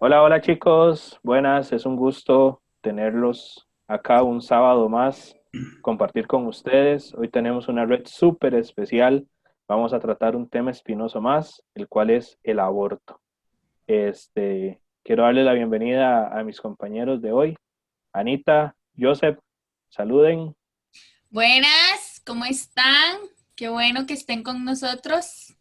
Hola, hola chicos, buenas, es un gusto tenerlos acá un sábado más, compartir con ustedes. Hoy tenemos una red súper especial, vamos a tratar un tema espinoso más, el cual es el aborto. Quiero darle la bienvenida a mis compañeros de hoy, Anita, Joseph, saluden. Buenas, ¿cómo están? Qué bueno que estén con nosotros.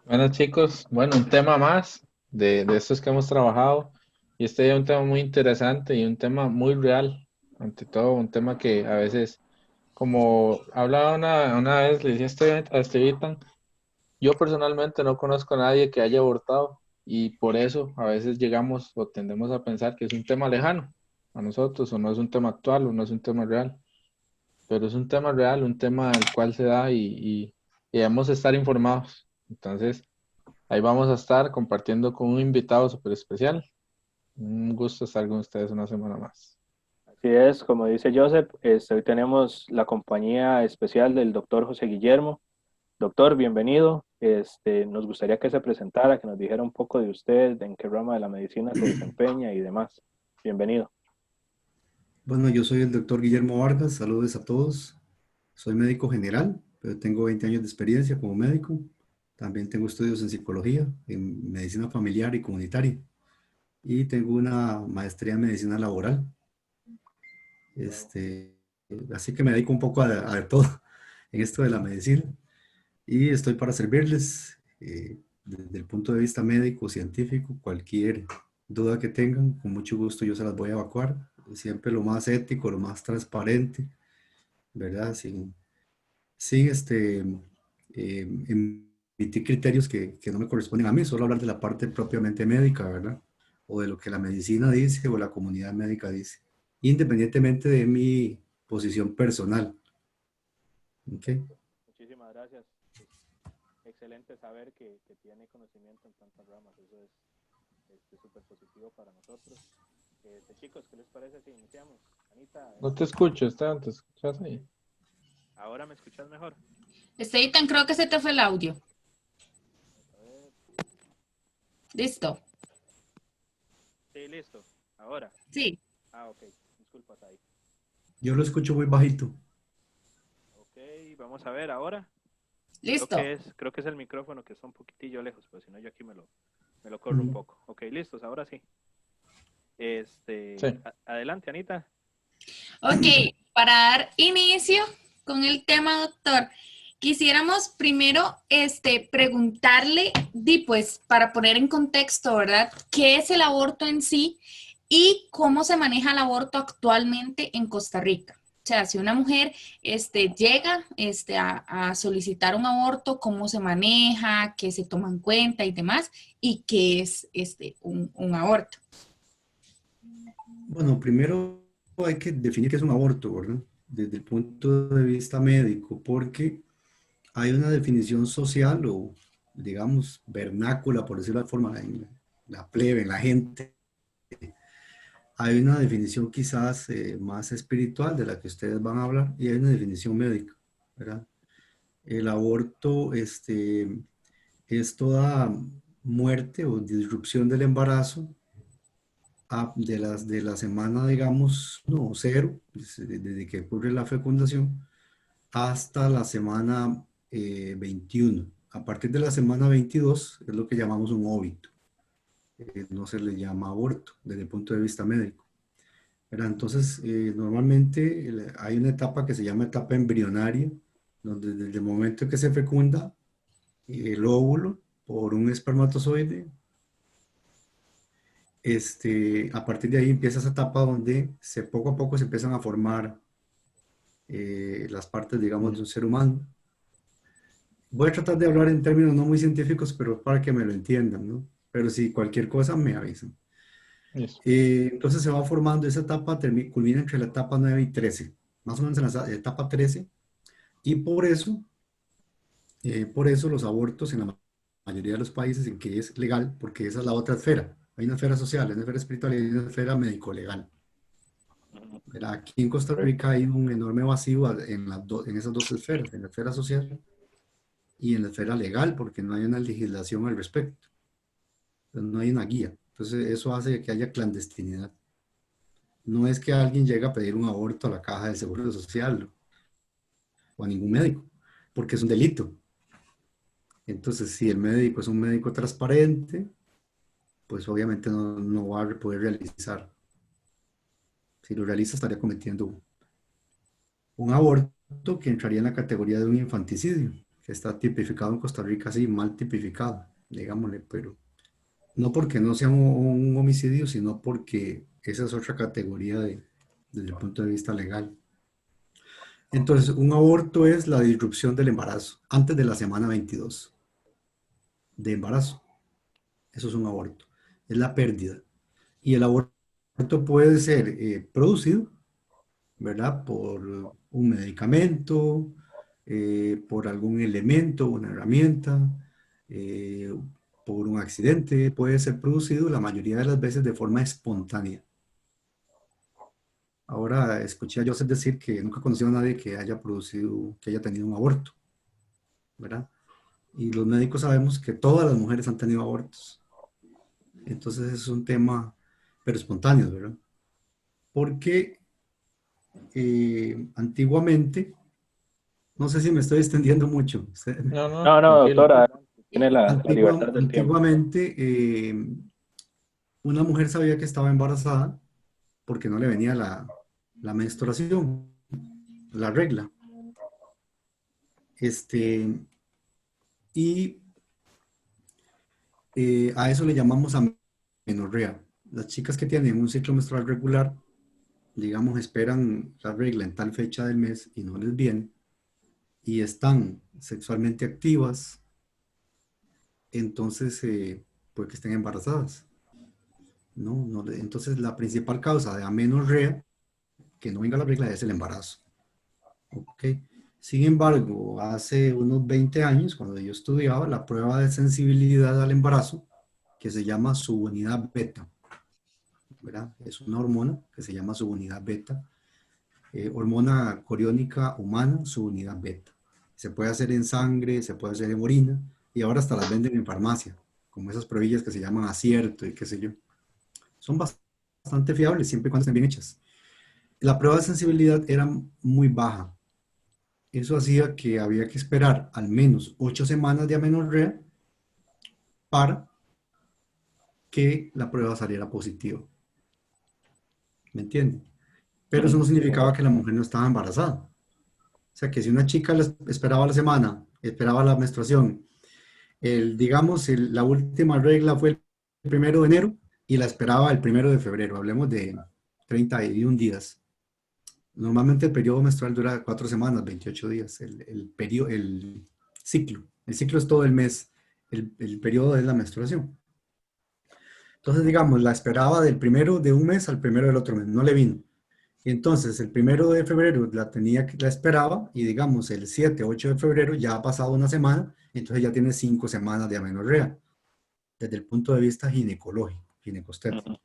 Bueno chicos, bueno, un tema más de estos que hemos trabajado y este es un tema muy interesante y un tema muy real, ante todo un tema que a veces, como hablaba una vez, le decía a Estevitan, yo personalmente no conozco a nadie que haya abortado y por eso a veces llegamos o tendemos a pensar que es un tema lejano a nosotros o no es un tema actual o no es un tema real, pero es un tema real, un tema del cual se da y debemos estar informados. Entonces, ahí vamos a estar compartiendo con un invitado súper especial. Un gusto estar con ustedes una semana más. Así es, como dice Joseph, hoy tenemos la compañía especial del doctor José Guillermo. Doctor, bienvenido. Nos gustaría que se presentara, que nos dijera un poco de usted, de en qué rama de la medicina se desempeña y demás. Bienvenido. Bueno, yo soy el doctor Guillermo Vargas, saludos a todos. Soy médico general, pero tengo 20 años de experiencia como médico. También tengo estudios en psicología, en medicina familiar y comunitaria. Y tengo una maestría en medicina laboral. Wow. Este, Así que me dedico un poco a de todo en esto de la medicina. Y estoy para servirles desde el punto de vista médico, científico, cualquier duda que tengan, con mucho gusto yo se las voy a evacuar. Siempre lo más ético, lo más transparente, ¿verdad? Sin emitir criterios que no me corresponden a mí, solo hablar de la parte propiamente médica, ¿verdad? O de lo que la medicina dice o la comunidad médica dice, independientemente de mi posición personal. ¿Ok? Muchísimas gracias. Es excelente saber que tiene conocimiento en tantas ramas. Eso es súper positivo para nosotros. Chicos, ¿qué les parece si iniciamos? Anita, No te adelante. escucho, Esteban, ¿te escuchas ahí? ¿Ahora me escuchas mejor? Esteitan, creo que se te fue el audio. Vamos a ver. Listo. Sí, listo. Ahora. Sí, Ah, ok. Disculpas ahí. Yo lo escucho muy bajito. Ok, vamos a ver ahora. listo. Creo que es el micrófono que está un poquitillo lejos, pues si no yo aquí me lo corro un Mm. poco. Ok, listos, ahora sí. Sí. Adelante, Anita. Ok, para dar inicio con el tema, doctor, quisiéramos primero preguntarle, pues, para poner en contexto, ¿verdad? ¿Qué es el aborto en sí y cómo se maneja el aborto actualmente en Costa Rica? O sea, si una mujer llega a solicitar un aborto, cómo se maneja, qué se toma en cuenta y demás, y qué es un aborto. Bueno, primero hay que definir qué es un aborto, ¿verdad? Desde el punto de vista médico, porque hay una definición social o, digamos, vernácula, por decirlo de forma, en la plebe, en la gente. Hay una definición quizás más espiritual de la que ustedes van a hablar y hay una definición médica, ¿verdad? El aborto es toda muerte o disrupción del embarazo de la semana, digamos, no, cero, desde que ocurre la fecundación, hasta la semana 21. A partir de la semana 22 es lo que llamamos un óbito. No se le llama aborto desde el punto de vista médico. ¿Verdad? Entonces, normalmente hay una etapa que se llama etapa embrionaria, donde desde el momento que se fecunda el óvulo por un espermatozoide, a partir de ahí empieza esa etapa donde poco a poco se empiezan a formar las partes, digamos, de un ser humano. Voy a tratar de hablar en términos no muy científicos, pero para que me lo entiendan, ¿no? Pero si cualquier cosa me avisan. Listo. Entonces se va formando esa etapa, culmina entre la etapa 9 y 13, más o menos en la etapa 13, y por eso los abortos en la mayoría de los países en que es legal, porque esa es la otra esfera. Hay una esfera social, hay una esfera espiritual y hay una esfera médico-legal. Ujú. ¿Verdad? Aquí en Costa Rica hay un enorme vacío en esas dos esferas, en la esfera social y en la esfera legal, porque no hay una legislación al respecto. no hay una guía. Entonces eso hace que haya clandestinidad. No es que alguien llegue a pedir un aborto a la caja de Seguro Social o a ningún médico, porque es un delito. Entonces, si el médico es un médico transparente, pues obviamente no va a poder realizar. Si lo realiza, estaría cometiendo un aborto que entraría en la categoría de un infanticidio, que está tipificado en Costa Rica así, mal tipificado, digámosle, pero no porque no sea un homicidio, sino porque esa es otra categoría desde el punto de vista legal. Entonces, un aborto es la disrupción del embarazo antes de la semana 22 de embarazo. Eso es un aborto. Es la pérdida. Y el aborto puede ser producido, ¿verdad? Por un medicamento, por algún elemento, una herramienta, eh, por un accidente. Puede ser producido la mayoría de las veces de forma espontánea. Ahora escuché a Joseph decir que nunca conoció a nadie que haya producido, que haya tenido un aborto, ¿verdad? Y los médicos sabemos que todas las mujeres han tenido abortos. Entonces es un tema, pero espontáneo, ¿verdad? Porque antiguamente, no sé si me estoy extendiendo mucho, No, no, No, no, tranquilo. doctora, tiene la libertad del tiempo. antiguamente una mujer sabía que estaba embarazada porque no le venía la menstruación, la regla. Y a eso le llamamos amenorrea. Las chicas que tienen un ciclo menstrual regular, digamos, esperan la regla en tal fecha del mes y no les viene, y están sexualmente activas, entonces puede que estén embarazadas. ¿No? Entonces la principal causa de amenorrea, que no venga la regla, es el embarazo. ¿Ok? Sin embargo, hace unos 20 años, cuando yo estudiaba, la prueba de sensibilidad al embarazo, que se llama subunidad beta, ¿verdad? Es una hormona que se llama subunidad beta, hormona coriónica humana, subunidad beta. Se puede hacer en sangre, se puede hacer en orina, y ahora hasta las venden en farmacia, como esas pruebillas que se llaman acierto y qué sé yo. Son bastante fiables siempre y cuando estén bien hechas. La prueba de sensibilidad era muy baja. Eso hacía que había que esperar al menos 8 semanas de amenorrea para que la prueba saliera positiva. ¿Me entienden? Pero eso no significaba que la mujer no estaba embarazada. O sea, que si una chica esperaba la semana, esperaba la menstruación, digamos, la última regla fue el 1 de enero y la esperaba el 1 de febrero. Hablemos de 31 días. Normalmente el periodo menstrual dura 4 semanas, 28 días, el ciclo. El ciclo es todo el mes, el periodo es la menstruación. Entonces, digamos, la esperaba del 1 de un mes al 1 del otro mes, no le vino. Y entonces, el 1 de febrero la esperaba y digamos, el 7, 8 de febrero ya ha pasado una semana, entonces ya tiene 5 semanas de amenorrea, desde el punto de vista ginecológico, ginecostético.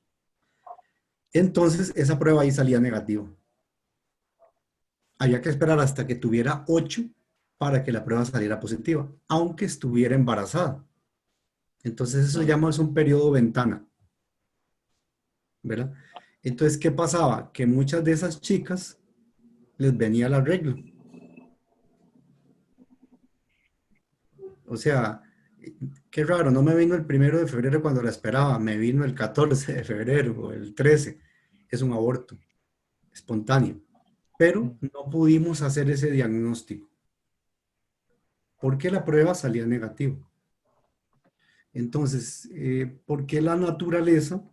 Entonces, esa prueba ahí salía negativa. Había que esperar hasta que tuviera 8 para que la prueba saliera positiva, aunque estuviera embarazada. Entonces eso se llama un periodo ventana, ¿verdad? Entonces, ¿qué pasaba? Que muchas de esas chicas les venía la regla. O sea, qué raro, no me vino el 1 de febrero cuando la esperaba, me vino el 14 de febrero o el 13. Es un aborto espontáneo. Pero no pudimos hacer ese diagnóstico porque la prueba salía negativa. Entonces, ¿por qué la naturaleza?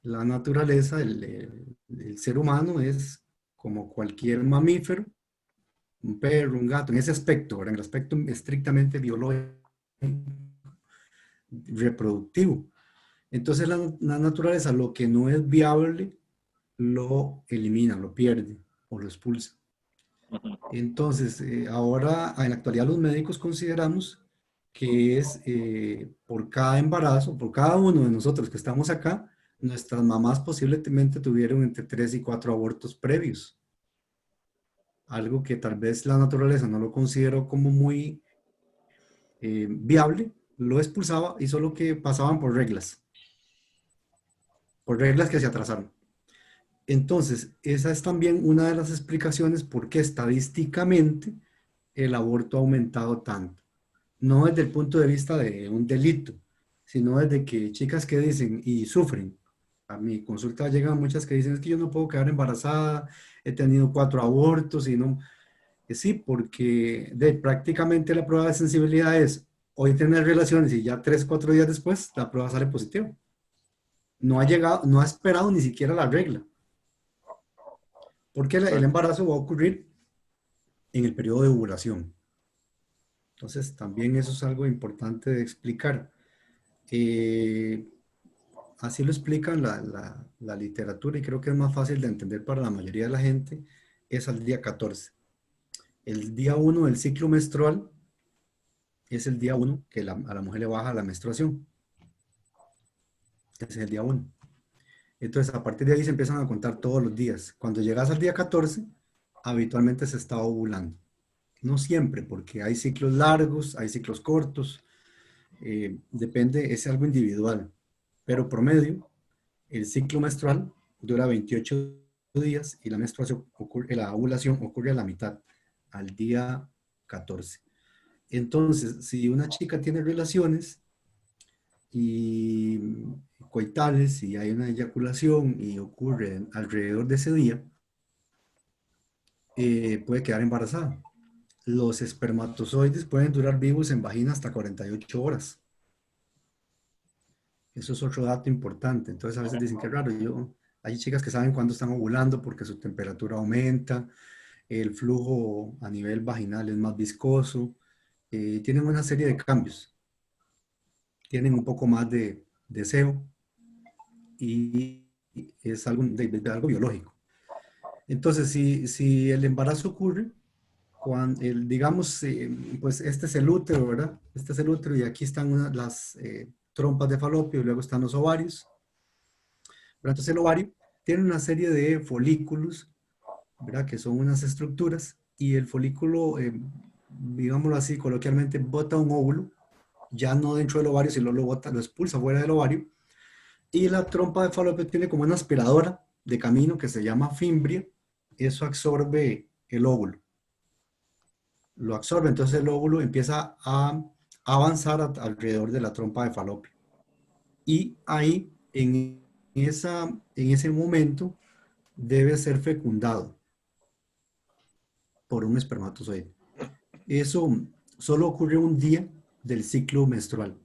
La naturaleza, el ser humano es como cualquier mamífero, un perro, un gato, en ese aspecto, ¿verdad? En el aspecto estrictamente biológico, reproductivo. Entonces, la naturaleza, lo que no es viable, lo elimina, lo pierde o lo expulsa. Entonces, ahora, en la actualidad, los médicos consideramos que es por cada embarazo, por cada uno de nosotros que estamos acá, nuestras mamás posiblemente tuvieron entre 3 y 4 abortos previos. Algo que tal vez la naturaleza no lo consideró como muy viable, lo expulsaba y solo que pasaban por reglas que se atrasaron. Entonces, esa es también una de las explicaciones por qué estadísticamente el aborto ha aumentado tanto. No desde el punto de vista de un delito, sino desde que chicas que dicen y sufren. A mi consulta llegan muchas que dicen, es que yo no puedo quedar embarazada, he tenido 4 abortos y no. Sí, porque prácticamente la prueba de sensibilidad es hoy tener relaciones y ya 3, 4 días después la prueba sale positiva. No ha llegado, no ha esperado ni siquiera la regla. Porque el embarazo va a ocurrir en el periodo de ovulación. Entonces, también eso es algo importante de explicar. Así lo explican la literatura y creo que es más fácil de entender para la mayoría de la gente, es al día 14. El día 1 del ciclo menstrual es el día 1 que a la mujer le baja la menstruación. Ese es el día 1. Entonces, a partir de ahí se empiezan a contar todos los días. Cuando llegas al día 14, habitualmente se está ovulando. No siempre, porque hay ciclos largos, hay ciclos cortos. Depende, es algo individual. Pero promedio, el ciclo menstrual dura 28 días y la menstruación la ovulación ocurre a la mitad, al día 14. Entonces, si una chica tiene relaciones y coitales y hay una eyaculación y ocurre alrededor de ese día, puede quedar embarazada. Los espermatozoides pueden durar vivos en vagina hasta 48 horas. Eso es otro dato importante. Entonces a veces dicen que raro. Hay chicas que saben cuándo están ovulando porque su temperatura aumenta, el flujo a nivel vaginal es más viscoso, tienen una serie de cambios. Tienen un poco más de deseo y es algo, algo biológico. Entonces, si el embarazo ocurre, cuando, digamos, pues este es el útero, ¿verdad? Este es el útero y aquí están las trompas de falopio y luego están los ovarios. Pero entonces el ovario tiene una serie de folículos, ¿verdad? Que son unas estructuras y el folículo, digámoslo así, coloquialmente, bota un óvulo, ya no dentro del ovario, sino lo expulsa fuera del ovario. Y la trompa de falopio tiene como una aspiradora de camino que se llama fimbria. Eso absorbe el óvulo. Lo absorbe, entonces el óvulo empieza a avanzar alrededor de la trompa de falopio. Y ahí, en ese momento, debe ser fecundado por un espermatozoide. Eso solo ocurre un día del ciclo menstrual.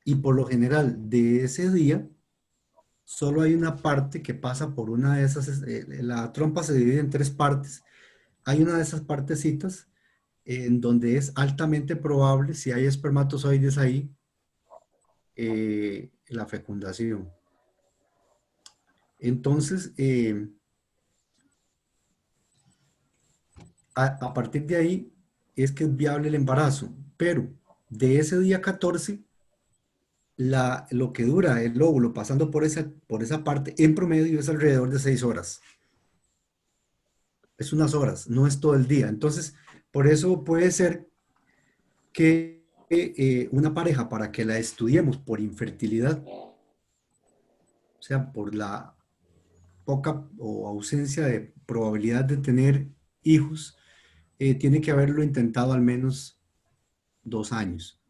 Y por lo general, de ese día, solo hay una parte que pasa por una de esas, la trompa se divide en 3 partes. Hay una de esas partecitas en donde es altamente probable, si hay espermatozoides ahí, la fecundación. Entonces, a partir de ahí es que es viable el embarazo, pero de ese día 14, lo que dura el óvulo pasando por esa parte en promedio es alrededor de 6 horas. Es unas horas, no es todo el día. Entonces, por eso puede ser que una pareja, para que la estudiemos por infertilidad, o sea, por la poca o ausencia de probabilidad de tener hijos, tiene que haberlo intentado al menos 2 años.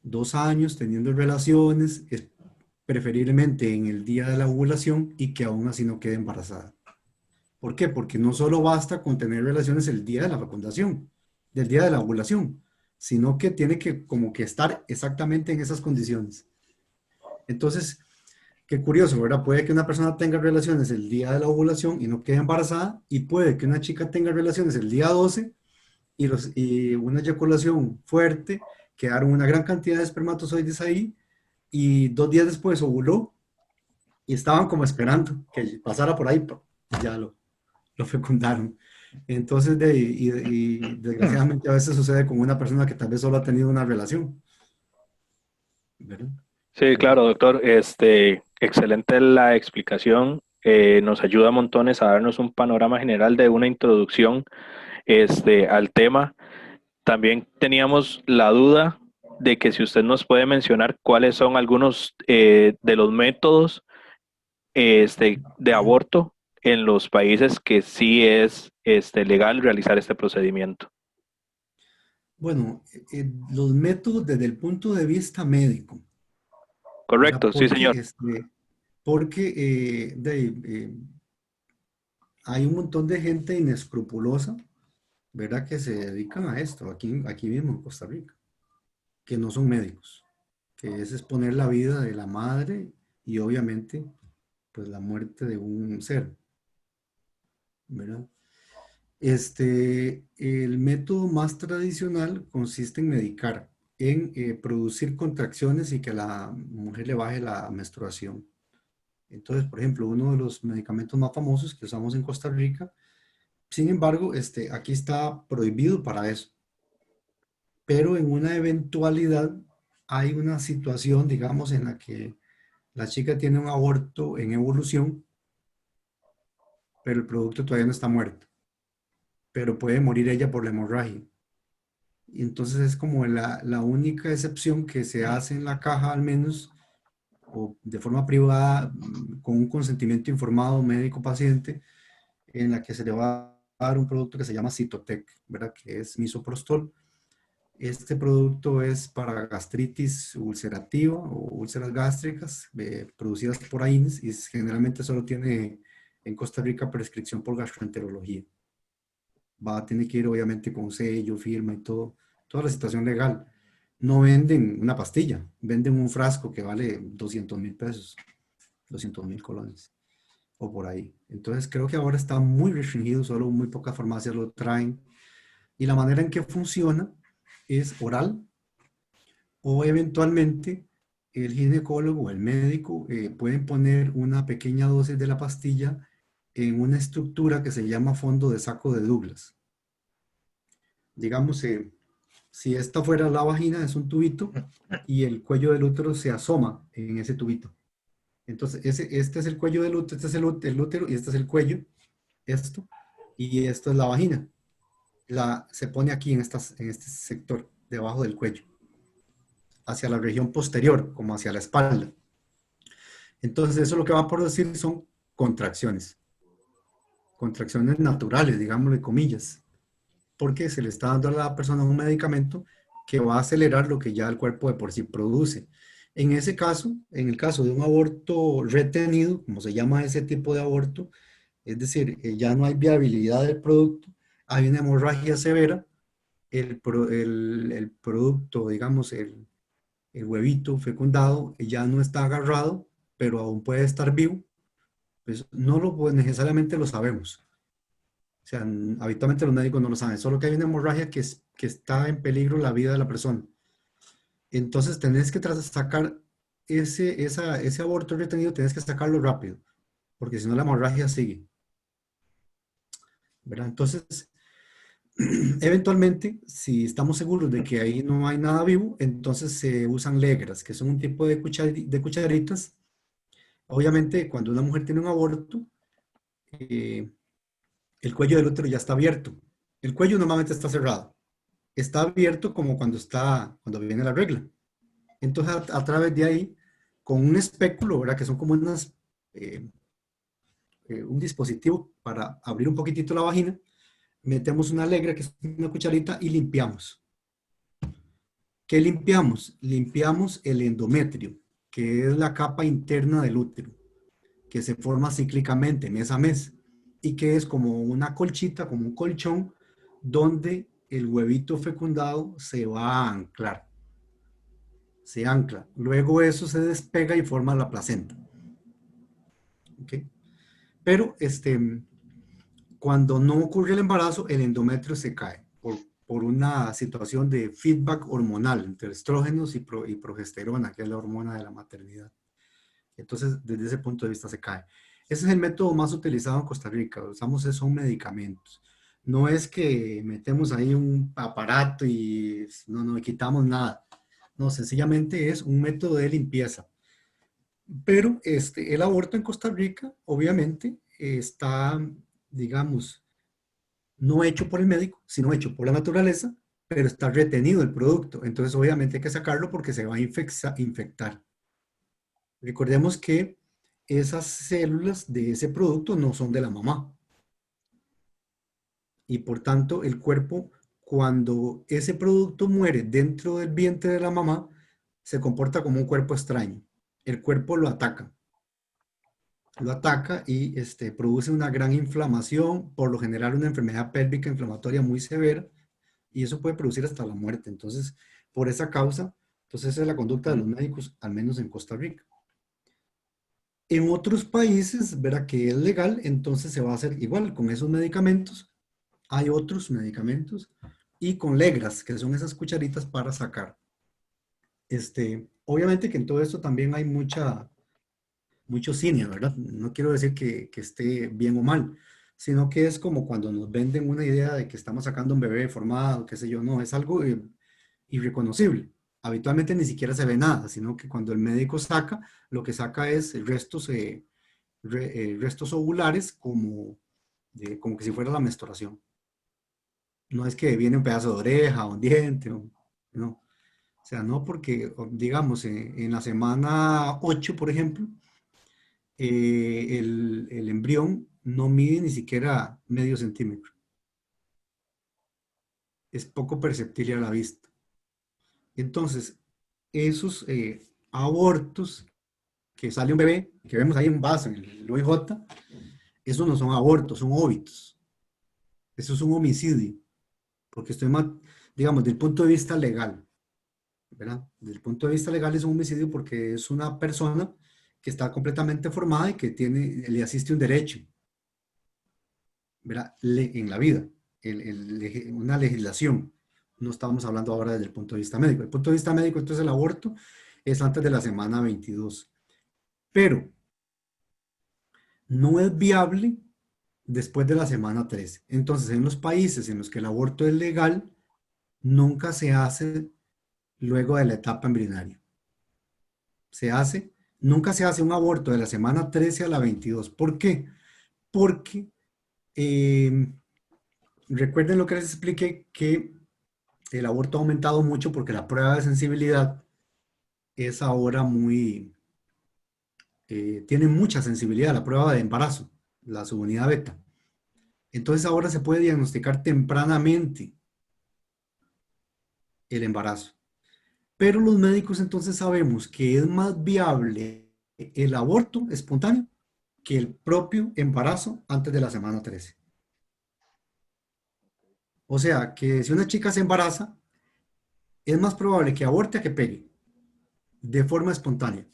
2 años teniendo relaciones, preferiblemente en el día de la ovulación y que aún así no quede embarazada. ¿Por qué? Porque no solo basta con tener relaciones el día de la fecundación, del día de la ovulación, sino que tiene que como que estar exactamente en esas condiciones. Entonces, qué curioso, ¿verdad? Puede que una persona tenga relaciones el día de la ovulación y no quede embarazada, y puede que una chica tenga relaciones el día 12 y una eyaculación fuerte, quedaron una gran cantidad de espermatozoides ahí, y 2 días después ovuló y estaban como esperando que pasara por ahí, ya lo fecundaron. Entonces, y desgraciadamente a veces sucede con una persona que tal vez solo ha tenido una relación, ¿verdad? Sí, claro, doctor. Excelente la explicación. Nos ayuda montones a darnos un panorama general de una introducción al tema. También teníamos la duda de que si usted nos puede mencionar cuáles son algunos de los métodos de aborto en los países que sí es legal realizar este procedimiento. Bueno, los métodos desde el punto de vista médico, ¿verdad? Correcto, sí, señor. Porque hay un montón de gente inescrupulosa, ¿verdad? Que se dedican a esto, aquí mismo en Costa Rica, que no son médicos, que es exponer la vida de la madre y obviamente pues la muerte de un ser, ¿verdad? El método más tradicional consiste en medicar, en producir contracciones y que la mujer le baje la menstruación. Entonces, por ejemplo, uno de los medicamentos más famosos que usamos en Costa Rica, sin embargo, aquí está prohibido para eso. Pero en una eventualidad hay una situación, digamos, en la que la chica tiene un aborto en evolución, pero el producto todavía no está muerto, pero puede morir ella por la hemorragia. Y entonces es como la única excepción que se hace en la caja, al menos, o de forma privada, con un consentimiento informado médico-paciente, en la que se le va a dar un producto que se llama Cytotec, ¿verdad? Que es misoprostol. Este producto es para gastritis ulcerativa o úlceras gástricas producidas por AINES y generalmente solo tiene en Costa Rica prescripción por gastroenterología. Tiene que ir obviamente con sello, firma y todo, toda la situación legal. No venden una pastilla, venden un frasco que vale 200,000 pesos, 200,000 colones o por ahí. Entonces creo que ahora está muy restringido, solo muy pocas farmacias lo traen. Y la manera en que funciona es oral o eventualmente el ginecólogo o el médico pueden poner una pequeña dosis de la pastilla en una estructura que se llama fondo de saco de Douglas. Digamos, si esta fuera la vagina, es un tubito y el cuello del útero se asoma en ese tubito. Entonces, este es el cuello del útero, este es el útero y este es el cuello, esto, y esto es la vagina. Se pone aquí en este sector, debajo del cuello, hacia la región posterior, como hacia la espalda. Entonces, eso lo que va a producir son contracciones naturales, digámosle comillas, porque se le está dando a la persona un medicamento que va a acelerar lo que ya el cuerpo de por sí produce. En ese caso, en el caso de un aborto retenido, como se llama ese tipo de aborto, es decir, ya no hay viabilidad del producto, hay una hemorragia severa, el producto, digamos, el huevito fecundado ya no está agarrado, pero aún puede estar vivo, pues pues necesariamente lo sabemos. O sea, habitualmente los médicos no lo saben, solo que hay una hemorragia que está en peligro la vida de la persona. Entonces tenés que sacar ese aborto retenido, tenés que sacarlo rápido, porque si no la hemorragia sigue, ¿verdad? Entonces, eventualmente, si estamos seguros de que ahí no hay nada vivo, entonces se usan legras, que son un tipo de cucharitas. Obviamente, cuando una mujer tiene un aborto, el cuello del útero ya está abierto. El cuello normalmente está cerrado. Está abierto como cuando viene la regla. Entonces, a través de ahí, con un espéculo, ¿verdad? Que son como un dispositivo para abrir un poquitito la vagina, metemos una legra, que es una cucharita, y limpiamos. ¿Qué limpiamos? Limpiamos el endometrio, que es la capa interna del útero, que se forma cíclicamente mes a mes, y que es como una colchita, como un colchón, donde el huevito fecundado se va a anclar. Se ancla. Luego eso se despega y forma la placenta. ¿Okay? Pero cuando no ocurre el embarazo, el endometrio se cae por una situación de feedback hormonal entre estrógenos y progesterona, que es la hormona de la maternidad. Entonces, desde ese punto de vista se cae. Ese es el método más utilizado en Costa Rica. Usamos son medicamentos. No es que metemos ahí un aparato y no quitamos nada. No, sencillamente es un método de limpieza. Pero el aborto en Costa Rica, obviamente, está, digamos, no hecho por el médico, sino hecho por la naturaleza, pero está retenido el producto. Entonces, obviamente hay que sacarlo porque se va a infectar. Recordemos que esas células de ese producto no son de la mamá. Y por tanto, el cuerpo, cuando ese producto muere dentro del vientre de la mamá, se comporta como un cuerpo extraño. El cuerpo lo ataca. Lo ataca y produce una gran inflamación, por lo general una enfermedad pélvica inflamatoria muy severa, y eso puede producir hasta la muerte. Entonces, por esa causa, entonces esa es la conducta de los médicos, al menos en Costa Rica. En otros países, verá que es legal, entonces se va a hacer igual con esos medicamentos. Hay otros medicamentos y con legras, que son esas cucharitas para sacar. Obviamente que en todo esto también hay mucho cine, ¿verdad? No quiero decir que esté bien o mal, sino que es como cuando nos venden una idea de que estamos sacando un bebé deformado, qué sé yo, no, es algo irreconocible. Habitualmente ni siquiera se ve nada, sino que cuando el médico saca, lo que saca es restos ovulares como que si fuera la menstruación. No es que viene un pedazo de oreja o un diente, no. O sea, no porque, digamos, en la semana 8, por ejemplo, el embrión no mide ni siquiera medio centímetro. Es poco perceptible a la vista. Entonces, esos abortos que sale un bebé, que vemos ahí en un vaso, en el OIJ, esos no son abortos, son óbitos. Eso es un homicidio, porque estoy más, digamos, desde el punto de vista legal, ¿verdad? Desde el punto de vista legal es un homicidio porque es una persona que está completamente formada y que le asiste un derecho, ¿verdad? En la vida, una legislación. No estamos hablando ahora desde el punto de vista médico. Desde el punto de vista médico, entonces el aborto es antes de la semana 22. Pero no es viable después de la semana 13. Entonces, en los países en los que el aborto es legal, nunca se hace luego de la etapa embrionaria. Nunca se hace un aborto de la semana 13 a la 22. ¿Por qué? Porque recuerden lo que les expliqué, que el aborto ha aumentado mucho porque la prueba de sensibilidad es ahora tiene mucha sensibilidad, la prueba de embarazo, la subunidad beta. Entonces ahora se puede diagnosticar tempranamente el embarazo. Pero los médicos entonces sabemos que es más viable el aborto espontáneo que el propio embarazo antes de la semana 13. O sea, que si una chica se embaraza, es más probable que aborte a que pegue, de forma espontánea.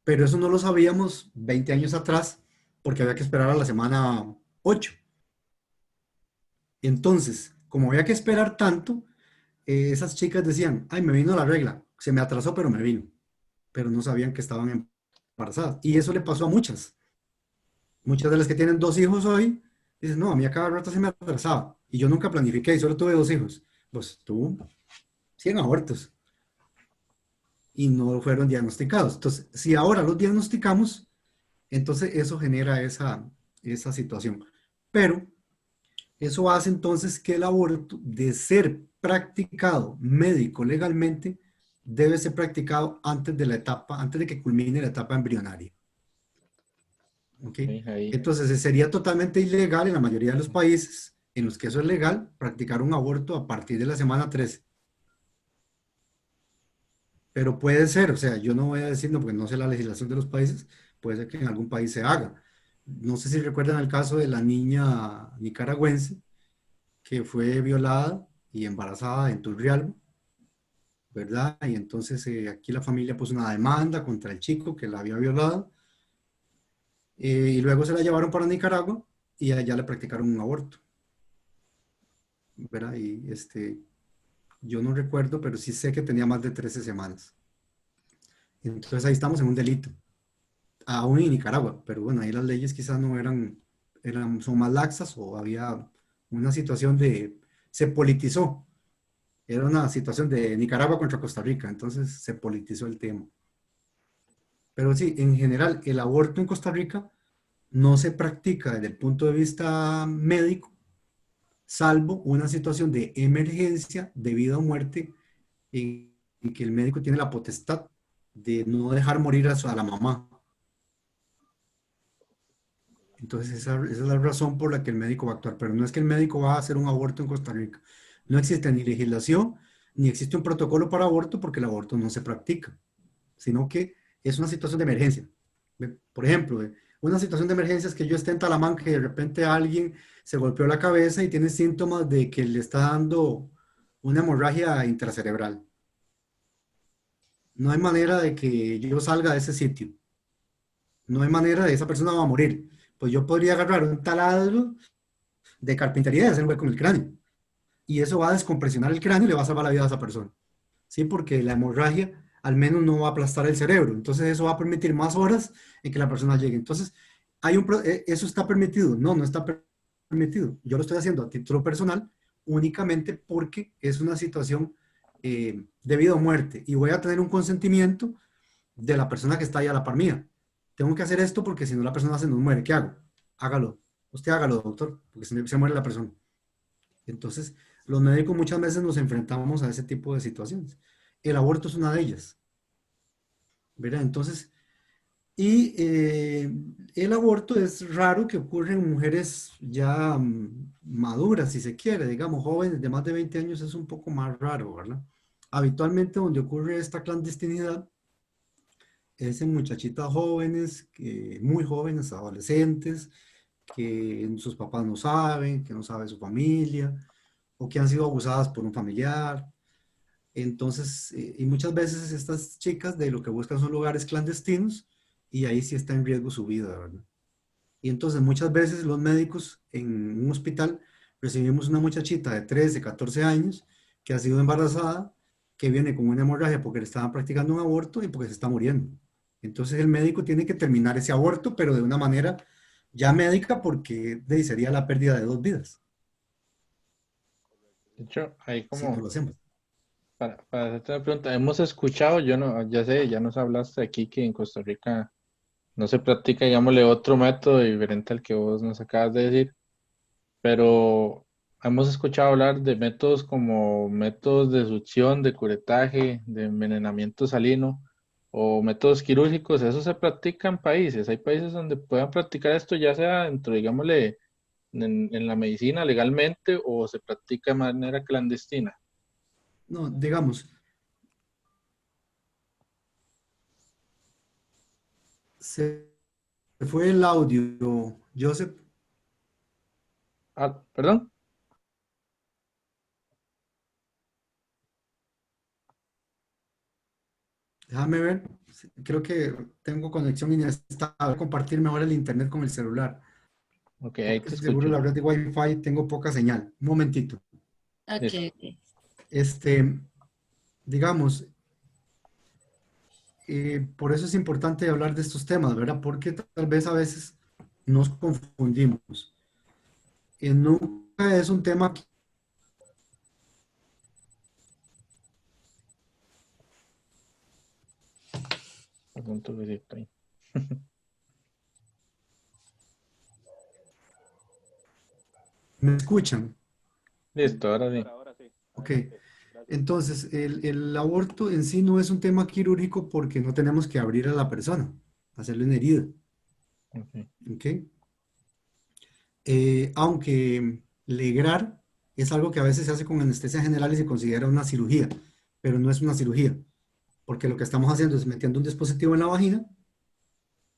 Pero eso no lo sabíamos 20 años atrás, porque había que esperar a la semana 8. Entonces, como había que esperar tanto, esas chicas decían, ay, me vino la regla, se me atrasó, pero me vino. Pero no sabían que estaban embarazadas. Y eso le pasó a muchas. Muchas de las que tienen 2 hijos hoy, dicen, no, a mí a cada rato se me atrasaba. Y yo nunca planifiqué y solo tuve 2 hijos. Pues tuvo 100 abortos. Y no fueron diagnosticados. Entonces, si ahora los diagnosticamos, entonces eso genera esa situación. Pero eso hace entonces que el aborto, de ser practicado médico legalmente, debe ser practicado antes de que culmine la etapa embrionaria. ¿Ok? Ahí. Entonces sería totalmente ilegal en la mayoría de los países en los que eso es legal, practicar un aborto a partir de la semana 13. Pero puede ser, o sea, yo no voy a decir, no, porque no sé la legislación de los países, puede ser que en algún país se haga. No sé si recuerdan el caso de la niña nicaragüense que fue violada y embarazada en Turrialba, ¿verdad? Y entonces aquí la familia puso una demanda contra el chico que la había violado, y luego se la llevaron para Nicaragua y allá le practicaron un aborto, ¿verdad? Y yo no recuerdo, pero sí sé que tenía más de 13 semanas. Entonces ahí estamos en un delito, aún en Nicaragua, pero bueno, ahí las leyes quizás no son más laxas o había una situación se politizó. Era una situación de Nicaragua contra Costa Rica, entonces se politizó el tema. Pero sí, en general, el aborto en Costa Rica no se practica desde el punto de vista médico salvo una situación de emergencia de vida o muerte en que el médico tiene la potestad de no dejar morir a la mamá. Entonces esa es la razón por la que el médico va a actuar, pero no es que el médico va a hacer un aborto en Costa Rica. No existe ni legislación, ni existe un protocolo para aborto porque el aborto no se practica, sino que es una situación de emergencia. Por ejemplo, una situación de emergencia es que yo esté en Talamanca y de repente alguien se golpeó la cabeza y tiene síntomas de que le está dando una hemorragia intracerebral. No hay manera de que yo salga de ese sitio. No hay manera de esa persona va a morir. Pues yo podría agarrar un taladro de carpintería y hacer un hueco en el cráneo. Y eso va a descompresionar el cráneo y le va a salvar la vida a esa persona. ¿Sí? Porque la hemorragia al menos no va a aplastar el cerebro. Entonces eso va a permitir más horas en que la persona llegue. Entonces, ¿eso está permitido? No, no está permitido. Yo lo estoy haciendo a título personal únicamente porque es una situación de vida o muerte y voy a tener un consentimiento de la persona que está ahí a la par mía. Tengo que hacer esto porque si no la persona se nos muere. ¿Qué hago? Hágalo. Usted hágalo, doctor, porque si no se muere la persona. Entonces, los médicos muchas veces nos enfrentamos a ese tipo de situaciones. El aborto es una de ellas, ¿verdad? Entonces, el aborto es raro que ocurra en mujeres ya maduras, si se quiere, digamos, jóvenes de más de 20 años es un poco más raro, ¿verdad? Habitualmente donde ocurre esta clandestinidad es en muchachitas jóvenes, muy jóvenes, adolescentes, que sus papás no saben, que no sabe su familia, o que han sido abusadas por un familiar. Entonces, y muchas veces estas chicas de lo que buscan son lugares clandestinos y ahí sí está en riesgo su vida, ¿verdad? Y entonces muchas veces los médicos en un hospital recibimos una muchachita de 13, 14 años que ha sido embarazada, que viene con una hemorragia porque le estaban practicando un aborto y porque se está muriendo. Entonces el médico tiene que terminar ese aborto, pero de una manera ya médica porque sería la pérdida de dos vidas, De hecho, ahí si no como lo hacemos. para hacerte una pregunta, hemos escuchado, yo no, ya sé, ya nos hablaste aquí que en Costa Rica no se practica, digámosle, otro método diferente al que vos nos acabas de decir, pero hemos escuchado hablar de métodos como métodos de succión, de curetaje, de envenenamiento salino o métodos quirúrgicos. Eso se practica en países. Hay países donde puedan practicar esto, ya sea dentro, digámosle, en la medicina legalmente o se practica de manera clandestina. No, digamos, se fue el audio, Joseph. Ah, perdón. Déjame ver. Creo que tengo conexión inestable. Voy a compartir mejor el internet con el celular. Ok, ahí Porque te seguro escucho. la red de Wi-Fi tengo poca señal. Un momentito. Ok, Listo. ok. Este, digamos, por eso es importante hablar de estos temas, ¿verdad? Porque tal vez a veces nos confundimos. Nunca es un tema. Perdón, tu visita ahí. ¿Me escuchan? Listo, ahora sí. Ahora sí. Ok. Adelante. Gracias. Entonces, el aborto en sí no es un tema quirúrgico porque no tenemos que abrir a la persona, hacerle una herida. Ok. ¿Ok? Aunque legrar es algo que a veces se hace con anestesia general y se considera una cirugía, pero no es una cirugía, porque lo que estamos haciendo es metiendo un dispositivo en la vagina,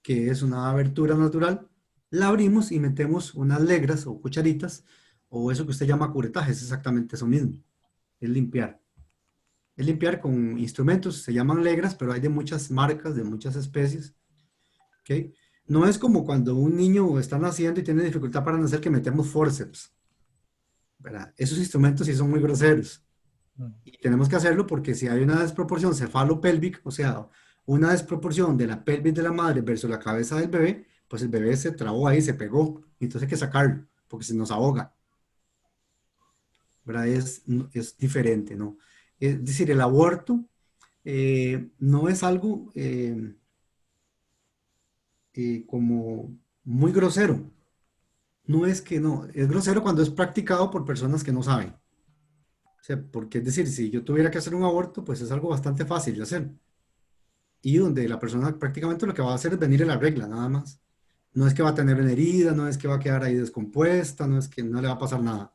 que es una abertura natural, la abrimos y metemos unas legras o cucharitas, o eso que usted llama curetaje, es exactamente eso mismo, es limpiar. Es limpiar con instrumentos, se llaman legras, pero hay de muchas marcas, de muchas especies. ¿Ok? No es como cuando un niño está naciendo y tiene dificultad para nacer que metemos forceps, ¿verdad? Esos instrumentos sí son muy groseros Mm. y tenemos que hacerlo porque si hay una desproporción cefalopélvica, o sea, una desproporción de la pelvis de la madre versus la cabeza del bebé, pues el bebé se trabó ahí, se pegó, y entonces hay que sacarlo porque se nos ahoga, ¿verdad? Es diferente, ¿no? Es decir, el aborto no es algo como muy grosero. no es que no, es grosero cuando es practicado por personas que no saben. O sea, porque es decir, si yo tuviera que hacer un aborto, pues es algo bastante fácil de hacer. Y donde la persona prácticamente lo que va a hacer es venir en la regla, nada más. No es que va a tener una herida, no es que va a quedar ahí descompuesta, no es que no le va a pasar nada,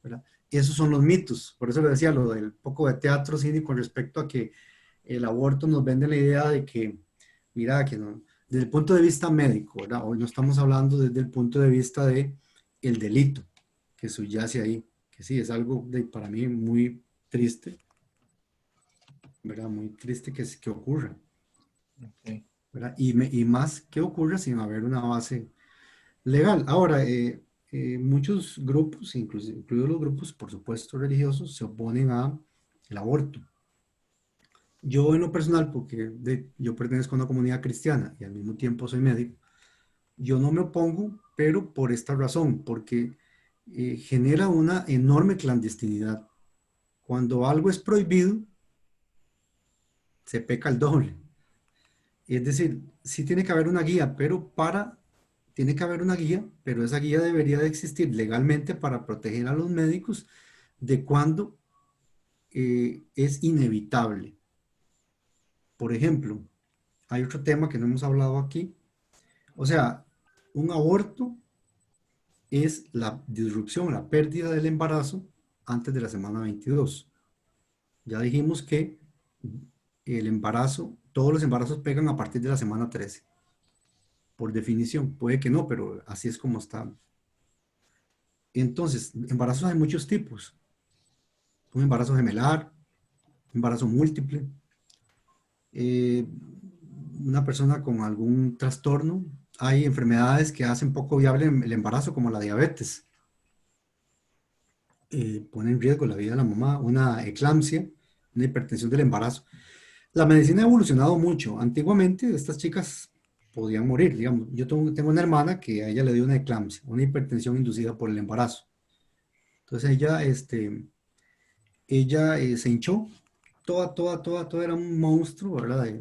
¿verdad? Esos son los mitos. Por eso le decía lo del poco de teatro cine con respecto a que el aborto nos vende la idea de que, mira, que no, desde el punto de vista médico, ¿verdad? Hoy no estamos hablando desde el punto de vista de el delito que subyace ahí, que sí, es algo para mí muy triste, ¿verdad? Muy triste que ocurra, Ok. ¿verdad? Y más que ocurra sin haber una base legal. Ahora, muchos grupos, incluidos los grupos, por supuesto, religiosos, se oponen a el aborto. Yo en lo personal, porque yo pertenezco a una comunidad cristiana y al mismo tiempo soy médico, yo no me opongo, pero por esta razón, porque genera una enorme clandestinidad. Cuando algo es prohibido, se peca el doble. Es decir, sí tiene que haber una guía, tiene que haber una guía, pero esa guía debería de existir legalmente para proteger a los médicos de cuando es inevitable. Por ejemplo, hay otro tema que no hemos hablado aquí. O sea, un aborto es la disrupción, la pérdida del embarazo antes de la semana 22. Ya dijimos que el embarazo, todos los embarazos pegan a partir de la semana 13. Por definición, puede que no, pero así es como está. Entonces, embarazos hay muchos tipos. Un embarazo gemelar, embarazo múltiple, eh, una persona con algún trastorno. Hay enfermedades que hacen poco viable el embarazo, como la diabetes. Pone en riesgo la vida de la mamá, una eclampsia, una hipertensión del embarazo. La medicina ha evolucionado mucho. Antiguamente estas chicas podían morir, digamos. Yo tengo una hermana que a ella le dio una eclampsia, una hipertensión inducida por el embarazo. Entonces ella se hinchó, toda era un monstruo, ¿verdad?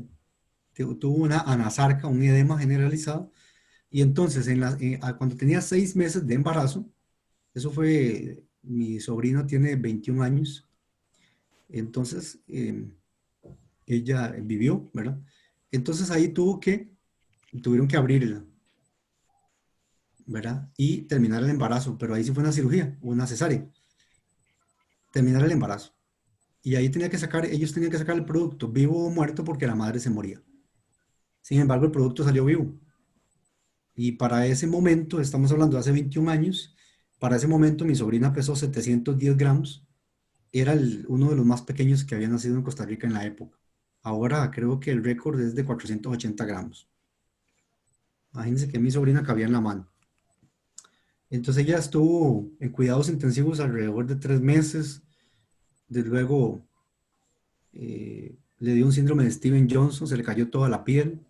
Tuvo una anasarca, un edema generalizado. Y entonces, cuando tenía 6 meses de embarazo, eso fue, mi sobrino tiene 21 años, entonces ella vivió, ¿verdad? Entonces ahí tuvieron que abrirla, ¿verdad? Y terminar el embarazo, pero ahí sí fue una cirugía, una cesárea, terminar el embarazo. Y ahí ellos tenían que sacar el producto vivo o muerto porque la madre se moría. Sin embargo, el producto salió vivo. Y para ese momento, estamos hablando de hace 21 años, para ese momento mi sobrina pesó 710 gramos, era uno de los más pequeños que había nacido en Costa Rica en la época. Ahora creo que el récord es de 480 gramos. Imagínense que mi sobrina cabía en la mano. Entonces ella estuvo en cuidados intensivos alrededor de 3 meses. Desde luego le dio un síndrome de Steven Johnson, se le cayó toda la piel.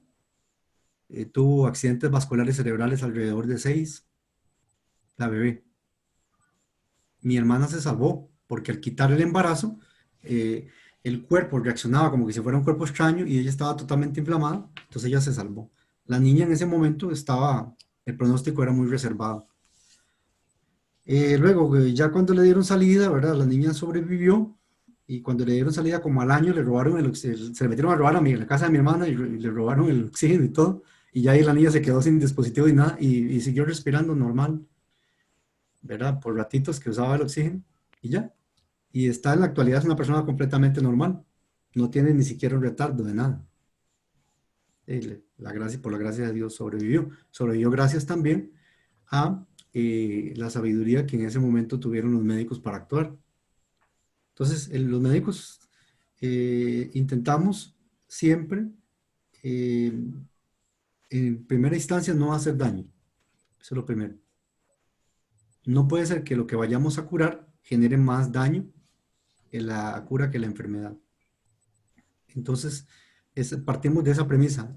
Tuvo accidentes vasculares cerebrales alrededor de 6. La bebé. Mi hermana se salvó porque al quitar el embarazo, el cuerpo reaccionaba como que si fuera un cuerpo extraño y ella estaba totalmente inflamada, entonces ella se salvó. La niña en ese momento el pronóstico era muy reservado. Luego, ya cuando le dieron salida, ¿verdad? La niña sobrevivió y cuando le dieron salida como al año, le robaron se le metieron a robar en la casa de mi hermana y le robaron el oxígeno y todo. Y ya ahí la niña se quedó sin dispositivo y nada y siguió respirando normal, ¿verdad? Por ratitos que usaba el oxígeno y ya. Y está en la actualidad, es una persona completamente normal. No tiene ni siquiera un retardo de nada. Por la gracia de Dios sobrevivió. Sobrevivió gracias también a la sabiduría que en ese momento tuvieron los médicos para actuar. Entonces, los médicos intentamos siempre, en primera instancia, no hacer daño. Eso es lo primero. No puede ser que lo que vayamos a curar genere más daño en la cura que la enfermedad. Entonces, partimos de esa premisa.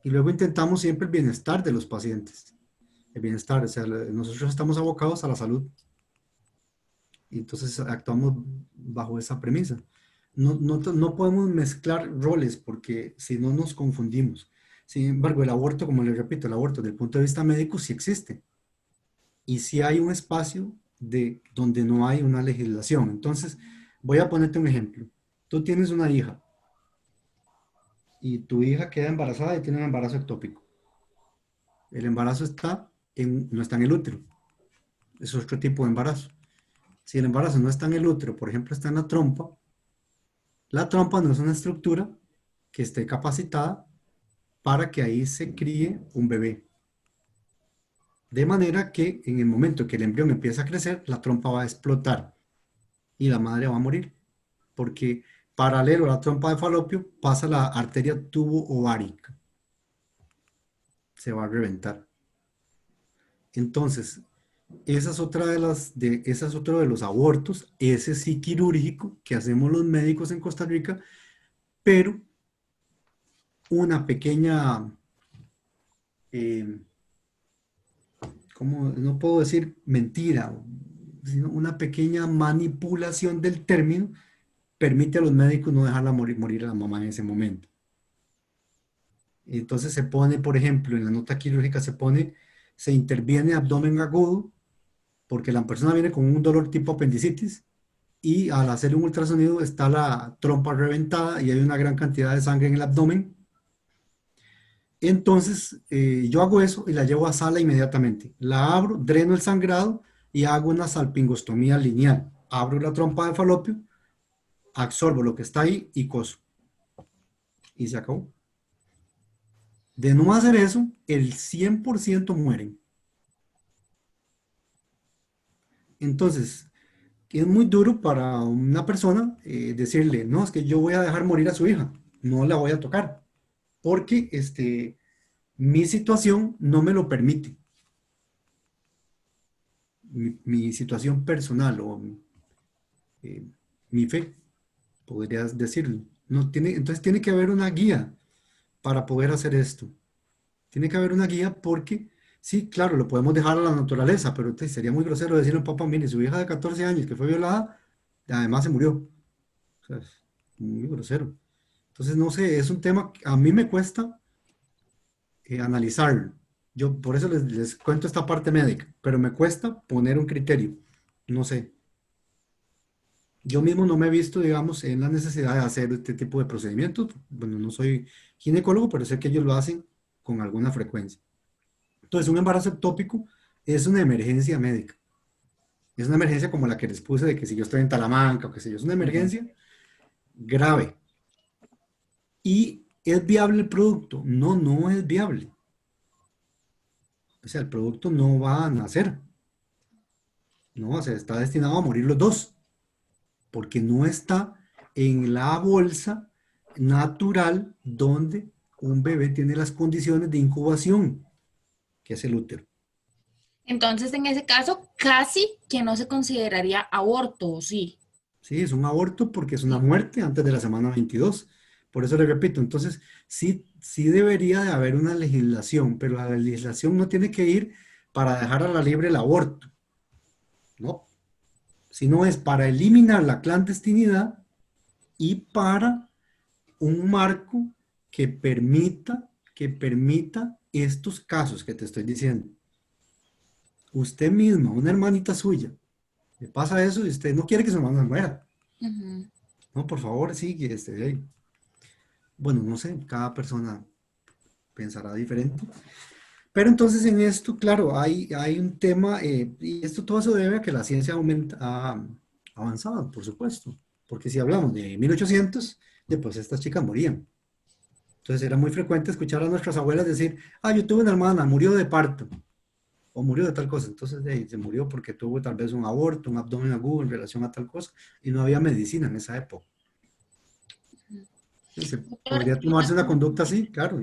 Y luego intentamos siempre el bienestar de los pacientes. El bienestar, o sea, nosotros estamos abocados a la salud. Y entonces actuamos bajo esa premisa. No podemos mezclar roles porque si no nos confundimos. Sin embargo, el aborto, como les repito, el aborto desde el punto de vista médico sí existe. y sí hay un espacio donde no hay una legislación. Entonces, voy a ponerte un ejemplo. Tú tienes una hija y tu hija queda embarazada y tiene un embarazo ectópico. El embarazo no está en el útero, es otro tipo de embarazo. Si el embarazo no está en el útero, por ejemplo, está en la trompa no es una estructura que esté capacitada para que ahí se críe un bebé. De manera que en el momento que el embrión empieza a crecer, la trompa va a explotar y la madre va a morir, porque paralelo a la trompa de falopio pasa la arteria tubo-ovárica. Se va a reventar. Entonces, esa es ese es otro de los abortos, ese sí quirúrgico que hacemos los médicos en Costa Rica, pero una pequeña, eh, ¿cómo? No puedo decir mentira, sino una pequeña manipulación del término permite a los médicos no dejarla morir a la mamá en ese momento. Entonces se pone, por ejemplo, en la nota quirúrgica se interviene abdomen agudo, porque la persona viene con un dolor tipo apendicitis y al hacer un ultrasonido está la trompa reventada y hay una gran cantidad de sangre en el abdomen. Entonces yo hago eso y la llevo a sala inmediatamente. La abro, dreno el sangrado y hago una salpingostomía lineal. Abro la trompa de falopio, absorbo lo que está ahí y coso. Y se acabó. De no hacer eso, el 100% mueren. Entonces, es muy duro para una persona decirle, no, es que yo voy a dejar morir a su hija, no la voy a tocar, porque mi situación no me lo permite. Mi situación personal o eh, mi fe, podrías decirlo. No tiene, entonces tiene que haber una guía para poder hacer esto. Tiene que haber una guía porque, sí, claro, lo podemos dejar a la naturaleza, pero sería muy grosero decirle a un papá, mire, su hija de 14 años que fue violada, además se murió. O sea, es muy grosero. Entonces, no sé, es un tema que a mí me cuesta analizarlo. Yo por eso les cuento esta parte médica, pero me cuesta poner un criterio. No sé. Yo mismo no me he visto, digamos, en la necesidad de hacer este tipo de procedimientos. Bueno, no soy ginecólogo, pero sé que ellos lo hacen con alguna frecuencia. Entonces, un embarazo ectópico es una emergencia médica. Es una emergencia como la que les puse de que si yo estoy en Talamanca o qué sé yo, es una emergencia grave. ¿Y es viable el producto? No, no es viable. O sea, el producto no va a nacer. No, o sea, está destinado a morir los dos, porque no está en la bolsa natural donde un bebé tiene las condiciones de incubación, que es el útero. Entonces, en ese caso, casi que no se consideraría aborto, ¿o sí? Sí, es un aborto porque es una muerte antes de la semana 22. Por eso le repito, entonces sí, sí debería de haber una legislación, pero la legislación no tiene que ir para dejar a la libre el aborto, ¿no? Sino es para eliminar la clandestinidad y para un marco que permita estos casos que te estoy diciendo. Usted misma, una hermanita suya, le pasa eso y usted no quiere que su hermano se muera. Ujú. No, por favor, sigue. Bueno, no sé, cada persona pensará diferente. Pero entonces en esto, claro, hay un tema, y esto todo se debe a que la ciencia ha avanzado, por supuesto. Porque si hablamos de 1800, después estas chicas morían. Entonces era muy frecuente escuchar a nuestras abuelas decir, ah, yo tuve una hermana, murió de parto, o murió de tal cosa. Entonces se murió porque tuvo tal vez un aborto, un abdomen agudo en relación a tal cosa, y no había medicina en esa época. Doctor, Podría tomarse una conducta así, claro,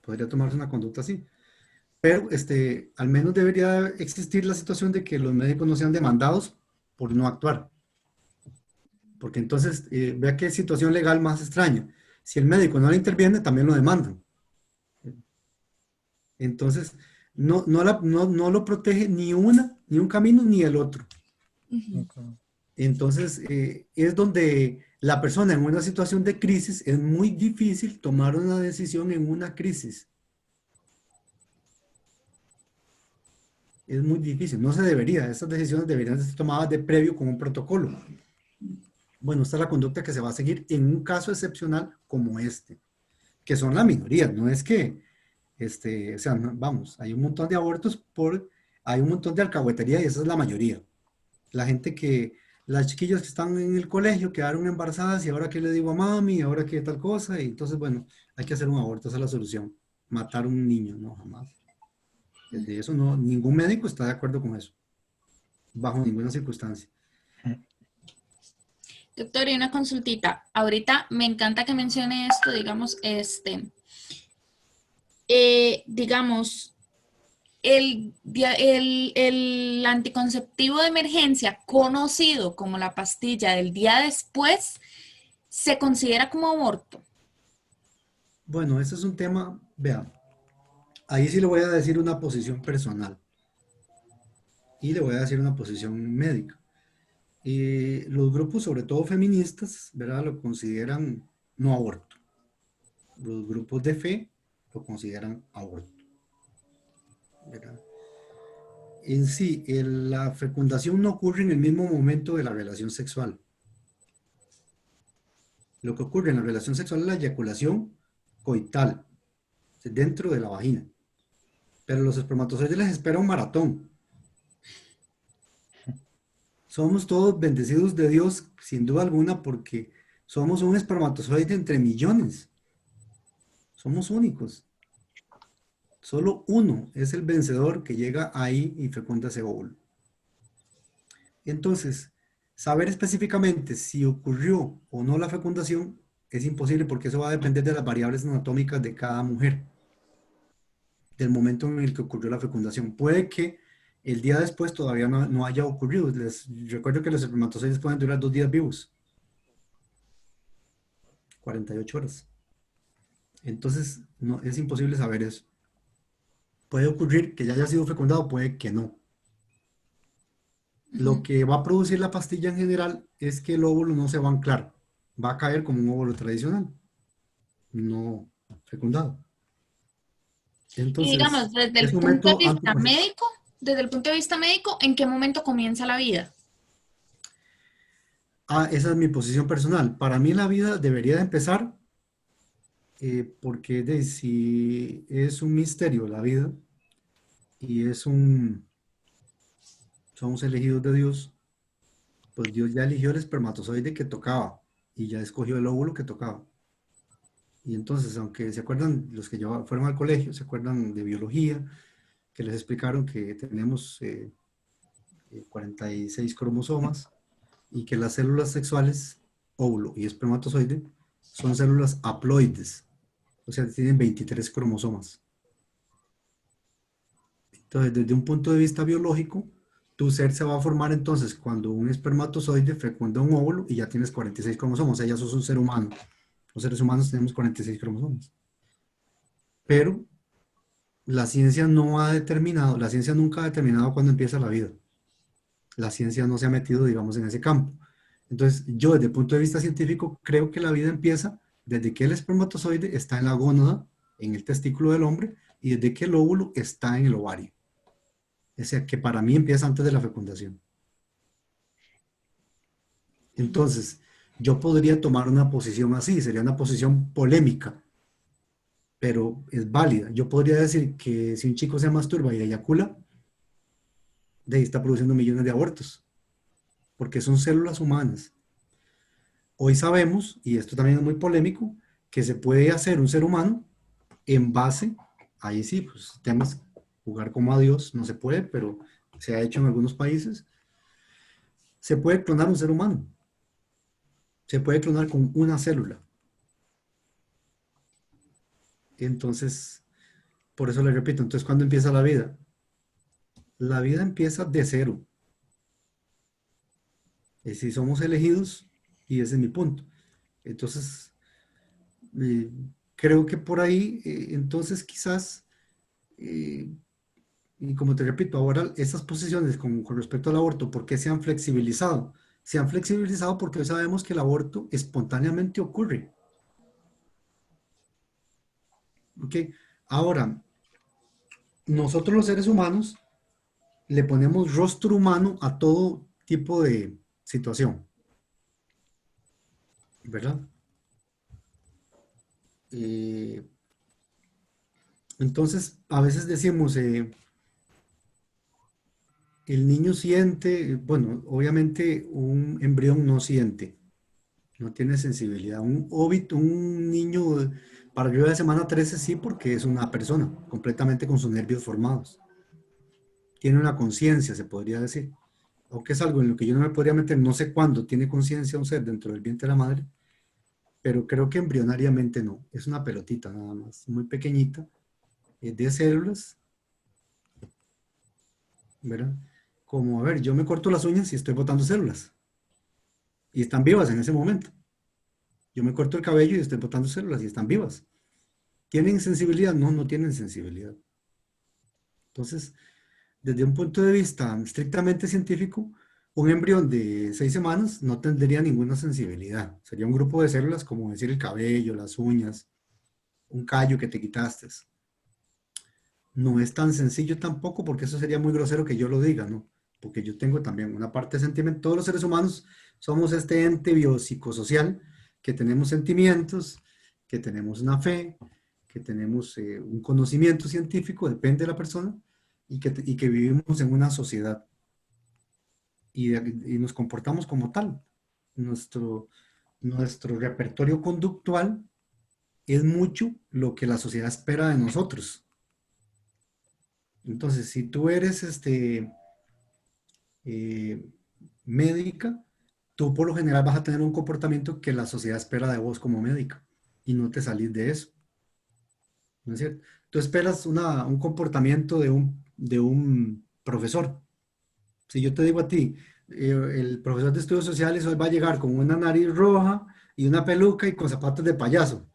podría tomarse una conducta así. Pero al menos debería existir la situación de que los médicos no sean demandados por no actuar. Porque entonces, vea qué situación legal más extraña. Si el médico no le interviene, también lo demandan. Entonces, no lo protege ni un camino, ni el otro. Ujú. Ok. Entonces, es donde la persona en una situación de crisis es muy difícil tomar una decisión en una crisis. es muy difícil, no se debería, estas decisiones deberían ser tomadas de previo con un protocolo. Bueno, esta es la conducta que se va a seguir en un caso excepcional como este, que son la minoría, no es que, o sea, vamos, hay un montón de abortos hay un montón de alcahuetería y esa es la mayoría. La gente las chiquillas que están en el colegio quedaron embarazadas y ahora qué le digo a mami, ahora qué tal cosa, y entonces, bueno, hay que hacer un aborto, esa es la solución. Matar a un niño, no, jamás. De eso no, ningún médico está de acuerdo con eso, bajo ninguna circunstancia. Doctor, y una consultita. Ahorita me encanta que mencione esto, digamos, digamos, el anticonceptivo de emergencia, conocido como la pastilla del día después, se considera como aborto. Bueno, ese es un tema, vea, ahí sí le voy a decir una posición personal y le voy a decir una posición médica. Los grupos, sobre todo feministas, ¿verdad? Lo consideran no aborto. Los grupos de fe lo consideran aborto, ¿verdad? En sí, la fecundación no ocurre en el mismo momento de la relación sexual. Lo que ocurre en la relación sexual es la eyaculación coital, dentro de la vagina. Pero los espermatozoides les espera un maratón. Somos todos bendecidos de Dios, sin duda alguna, porque somos un espermatozoide entre millones. Somos únicos. Solo uno es el vencedor que llega ahí y fecunda ese óvulo. Entonces, saber específicamente si ocurrió o no la fecundación es imposible porque eso va a depender de las variables anatómicas de cada mujer, del momento en el que ocurrió la fecundación. Puede que el día después todavía no haya ocurrido. Les recuerdo que los espermatozoides pueden durar 2 días vivos, 48 horas. Entonces, no, es imposible saber eso. Puede ocurrir que ya haya sido fecundado, puede que no. Lo que va a producir la pastilla en general es que el óvulo no se va a anclar, va a caer como un óvulo tradicional, no fecundado. Y Entonces, digamos, desde es el un punto de método vista anticonceptivo. médico, ¿en qué momento comienza la vida? Esa es mi posición personal. Para mí la vida debería de empezar porque si es un misterio la vida y somos elegidos de Dios, pues Dios ya eligió el espermatozoide que tocaba y ya escogió el óvulo que tocaba. Y entonces, aunque se acuerdan, los que ya fueron al colegio, se acuerdan de biología, que les explicaron que tenemos 46 cromosomas y que las células sexuales, óvulo y espermatozoide, son células haploides, o sea, tienen 23 cromosomas. Entonces, desde un punto de vista biológico, tu ser se va a formar entonces cuando un espermatozoide fecunda un óvulo y ya tienes 46 cromosomas, o sea, ya sos un ser humano. Los seres humanos tenemos 46 cromosomas. Pero la ciencia la ciencia nunca ha determinado cuándo empieza la vida. La ciencia no se ha metido, digamos, en ese campo. Entonces, yo desde el punto de vista científico creo que la vida empieza desde que el espermatozoide está en la gónada, en el testículo del hombre, y desde que el óvulo está en el ovario. O sea, que para mí empieza antes de la fecundación. Entonces, yo podría tomar una posición así, sería una posición polémica, pero es válida. Yo podría decir que si un chico se masturba y eyacula, de ahí está produciendo millones de abortos, porque son células humanas. Hoy sabemos, y esto también es muy polémico, que se puede hacer un ser humano en base, ahí sí, pues temas, jugar como a Dios, no se puede, pero se ha hecho en algunos países, se puede clonar un ser humano, se puede clonar con una célula. Entonces, por eso le repito, entonces, ¿cuándo empieza la vida? La vida empieza de cero. Es si somos elegidos, y ese es mi punto. Entonces, eh, creo que por ahí, entonces quizás, y como te repito, ahora esas posiciones con respecto al aborto, ¿por qué se han flexibilizado? Se han flexibilizado porque hoy sabemos que el aborto espontáneamente ocurre. ¿Ok? Ahora, nosotros los seres humanos le ponemos rostro humano a todo tipo de situación, ¿verdad? Eh, entonces, a veces decimos, el niño siente, bueno, obviamente un embrión no siente, no tiene sensibilidad. Un óbito, un niño para arriba de semana 13 sí, porque es una persona completamente con sus nervios formados. Tiene una conciencia, se podría decir. Aunque es algo en lo que yo no me podría meter, no sé cuándo tiene conciencia un ser dentro del vientre de la madre, pero creo que embrionariamente no. Es una pelotita nada más, muy pequeñita, de células, ¿verdad? Como, a ver, yo me corto las uñas y estoy botando células. Y están vivas en ese momento. Yo me corto el cabello y estoy botando células y están vivas. ¿Tienen sensibilidad? No, no tienen sensibilidad. Entonces, desde un punto de vista estrictamente científico, un embrión de 6 semanas no tendría ninguna sensibilidad. Sería un grupo de células, como decir el cabello, las uñas, un callo que te quitaste. No es tan sencillo tampoco, porque eso sería muy grosero que yo lo diga, ¿no? Porque yo tengo también una parte sentimental. Todos los seres humanos somos este ente biopsicosocial, que tenemos sentimientos, que tenemos una fe, que tenemos un conocimiento científico, depende de la persona, y que vivimos en una sociedad y nos comportamos como tal. Nuestro, nuestro repertorio conductual es mucho lo que la sociedad espera de nosotros. Entonces, si tú eres eh, médica, tú por lo general vas a tener un comportamiento que la sociedad espera de vos como médica y no te salís de eso, ¿no es cierto? Tú esperas un comportamiento de un profesor. Si yo te digo a ti, el profesor de estudios sociales hoy va a llegar con una nariz roja y una peluca y con zapatos de payaso,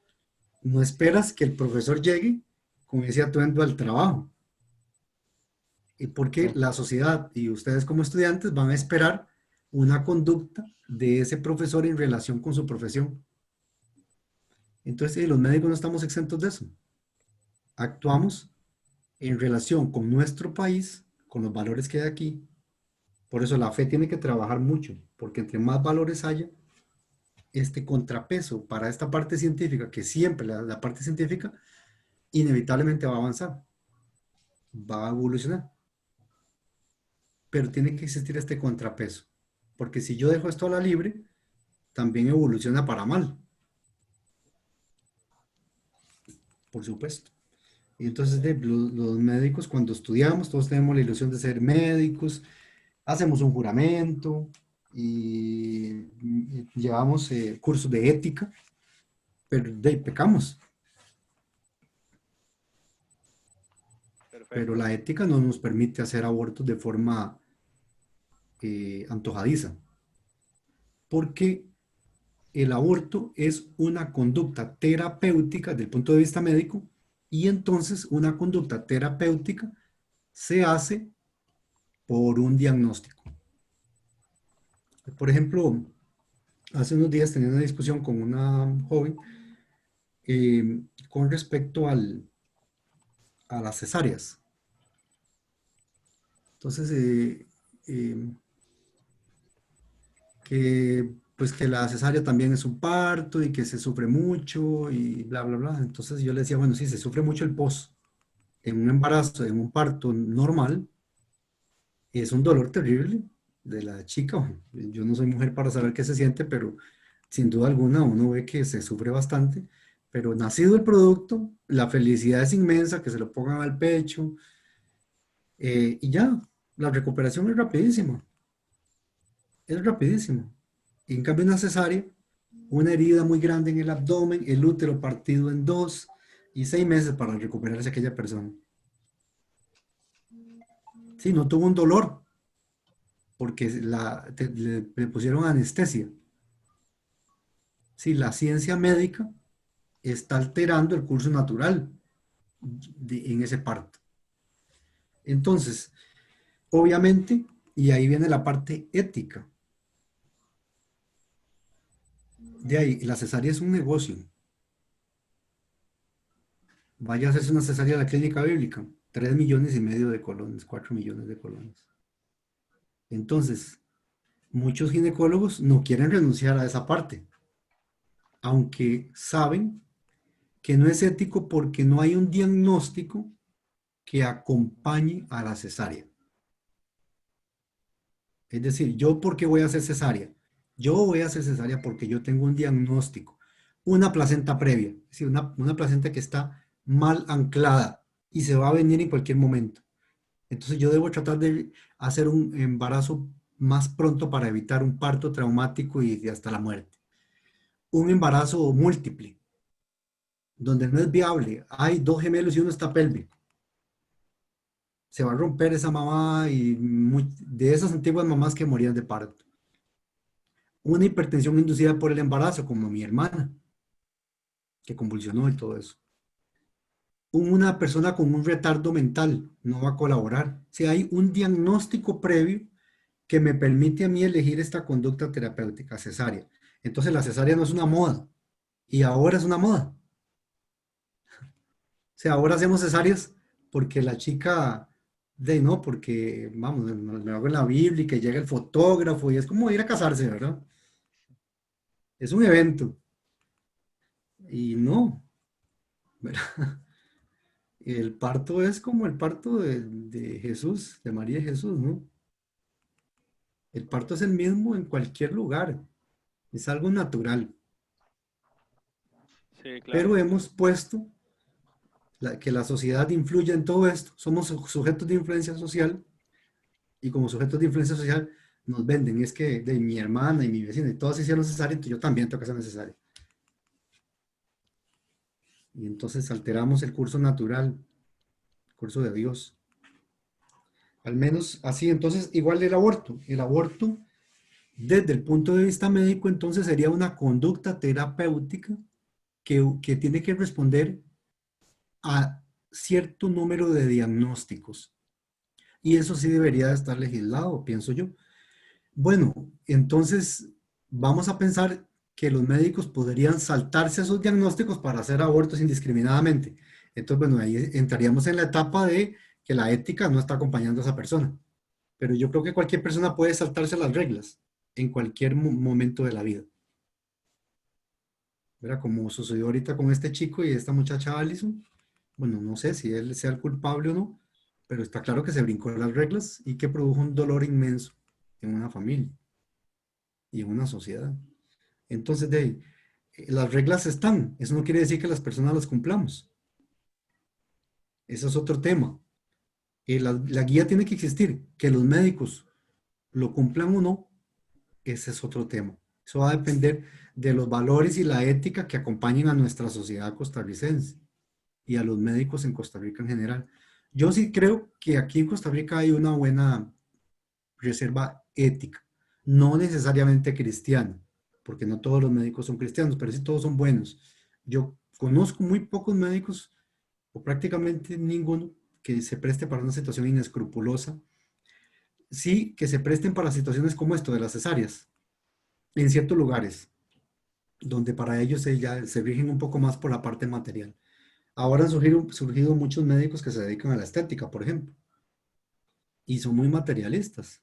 no esperas que el profesor llegue con ese atuendo al trabajo. Y porque Sí. la sociedad y ustedes como estudiantes van a esperar una conducta de ese profesor en relación con su profesión. Entonces, los médicos no estamos exentos de eso. Actuamos en relación con nuestro país, con los valores que hay aquí. Por eso la fe tiene que trabajar mucho, porque entre más valores haya, este contrapeso para esta parte científica, que siempre la parte científica inevitablemente va a avanzar, va a evolucionar, pero tiene que existir este contrapeso, porque si yo dejo esto a la libre, también evoluciona para mal, por supuesto. Y entonces los médicos cuando estudiamos, todos tenemos la ilusión de ser médicos, hacemos un juramento y llevamos cursos de ética, pero pecamos. Pero Perfecto. la ética no nos permite hacer abortos de forma antojadiza, porque el aborto es una conducta terapéutica desde el punto de vista médico y entonces una conducta terapéutica se hace por un diagnóstico. Por ejemplo, hace unos días tenía una discusión con una joven con respecto a las cesáreas. Entonces, eh, que pues que la cesárea también es un parto y que se sufre mucho y bla, bla, bla. Entonces yo le decía, bueno, sí, se sufre mucho el post. En un embarazo, en un parto normal, es un dolor terrible de la chica. Yo no soy mujer para saber qué se siente, pero sin duda alguna uno ve que se sufre bastante. Pero nacido el producto, la felicidad es inmensa, que se lo pongan al pecho y ya, la recuperación es rapidísima, es rapidísima. Y en cambio una cesárea, una herida muy grande en el abdomen, el útero partido en dos y 6 meses para recuperarse aquella persona. Sí, no tuvo un dolor porque le pusieron anestesia. Sí, la ciencia médica está alterando el curso natural en ese parto. Entonces, obviamente, y ahí viene la parte ética. De ahí, la cesárea es un negocio. vaya a hacerse una cesárea a la clínica bíblica, 3,5 millones de colones, 4 millones de colones. Entonces, muchos ginecólogos no quieren renunciar a esa parte, aunque saben que no es ético porque no hay un diagnóstico que acompañe a la cesárea. Es decir, ¿yo por qué voy a hacer cesárea? Yo voy a hacer cesárea porque yo tengo un diagnóstico, una placenta previa, es decir, una placenta que está mal anclada y se va a venir en cualquier momento. Entonces yo debo tratar de hacer un embarazo más pronto para evitar un parto traumático y hasta la muerte. Un embarazo múltiple, donde no es viable, hay dos gemelos y uno está pélvico. Se va a romper esa mamá y de esas antiguas mamás que morían de parto. Una hipertensión inducida por el embarazo, como mi hermana, que convulsionó y todo eso. Una persona con un retardo mental no va a colaborar. Si hay un diagnóstico previo que me permite a mí elegir esta conducta terapéutica cesárea. Entonces la cesárea no es una moda y ahora es una moda. O sea, ahora hacemos cesáreas porque la chica, de no, porque vamos, me hago en la Biblia y que llega el fotógrafo y es como ir a casarse, ¿verdad? Es un evento y no, ¿verdad? El parto es como el parto de Jesús, de María y Jesús, ¿no? El parto es el mismo en cualquier lugar, es algo natural, Sí, claro. pero hemos puesto que la sociedad influye en todo esto, somos sujetos de influencia social y como sujetos de influencia social nos venden, es que de mi hermana y mi vecina y todas hicieron cesárea, entonces yo también tengo que hacer necesario. Y entonces alteramos el curso natural, el curso de Dios. Al menos así, entonces igual el aborto desde el punto de vista médico entonces sería una conducta terapéutica que tiene que responder a cierto número de diagnósticos. Y eso sí debería de estar legislado, pienso yo. Bueno, entonces vamos a pensar que los médicos podrían saltarse esos diagnósticos para hacer abortos indiscriminadamente. Entonces, bueno, ahí entraríamos en la etapa de que la ética no está acompañando a esa persona. Pero yo creo que cualquier persona puede saltarse las reglas en cualquier momento de la vida. ¿Verdad? Como sucedió ahorita con este chico y esta muchacha Allison. Bueno, no sé si él sea el culpable o no, pero está claro que se brincó las reglas y que produjo un dolor inmenso en una familia y en una sociedad. Entonces, las reglas están. Eso no quiere decir que las personas las cumplamos. Ese es otro tema. La guía tiene que existir. Que los médicos lo cumplan o no, ese es otro tema. Eso va a depender de los valores y la ética que acompañen a nuestra sociedad costarricense y a los médicos en Costa Rica en general. Yo sí creo que aquí en Costa Rica hay una buena reserva ética, no necesariamente cristiana, porque no todos los médicos son cristianos, pero sí todos son buenos. Yo conozco muy pocos médicos, o prácticamente ninguno, que se preste para una situación inescrupulosa. Sí, que se presten para situaciones como esto de las cesáreas, en ciertos lugares, donde para ellos ya se rigen un poco más por la parte material. Ahora han surgido muchos médicos que se dedican a la estética, por ejemplo, y son muy materialistas.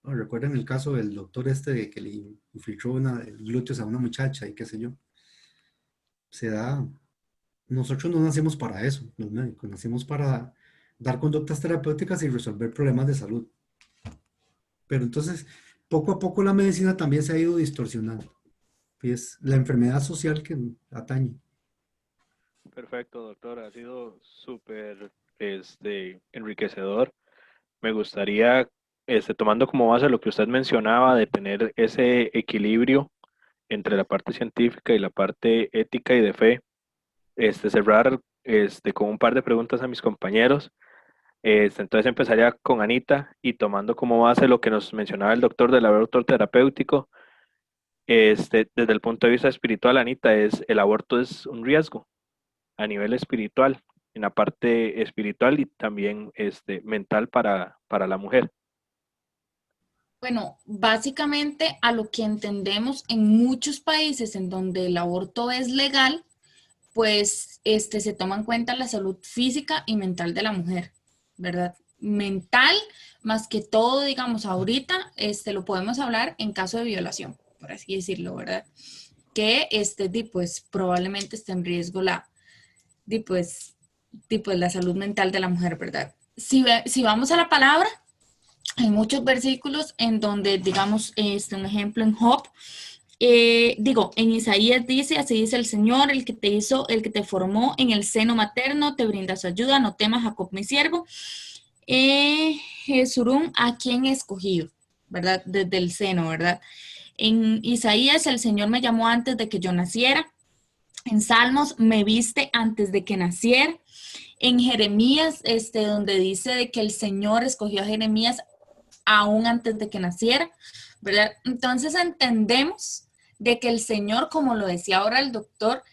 ¿No? ¿Recuerdan el caso del doctor este que le infiltró glúteos a una muchacha y qué sé yo? Se da, nosotros no nacimos para eso, los médicos, nacimos para dar conductas terapéuticas y resolver problemas de salud. Pero entonces, poco a poco la medicina también se ha ido distorsionando. Y es la enfermedad social que atañe. Perfecto, doctor. Ha sido súper enriquecedor. Me gustaría, tomando como base lo que usted mencionaba, de tener ese equilibrio entre la parte científica y la parte ética y de fe, cerrar con un par de preguntas a mis compañeros. Entonces empezaría con Anita y tomando como base lo que nos mencionaba el doctor del aborto terapéutico, desde el punto de vista espiritual, Anita, el aborto es un riesgo a nivel espiritual, en la parte espiritual y también mental para la mujer. Bueno, básicamente a lo que entendemos en muchos países en donde el aborto es legal, pues se toma en cuenta la salud física y mental de la mujer, ¿verdad? Mental, más que todo, digamos, ahorita, lo podemos hablar en caso de violación, por así decirlo, ¿verdad? Que, pues, probablemente esté en riesgo pues, la salud mental de la mujer, ¿verdad? Si vamos a la palabra, hay muchos versículos en donde, digamos, un ejemplo en Job, en Isaías dice, así dice el Señor, el que te hizo, el que te formó en el seno materno, te brinda su ayuda, no temas, Jacob, mi siervo. Jesurún, a quien he escogido, ¿verdad? Desde el seno, ¿verdad? En Isaías, el Señor me llamó antes de que yo naciera. En Salmos, me viste antes de que naciera. En Jeremías, donde dice de que el Señor escogió a Jeremías aún antes de que naciera, ¿verdad? Entonces entendemos de que el Señor, como lo decía ahora el doctor,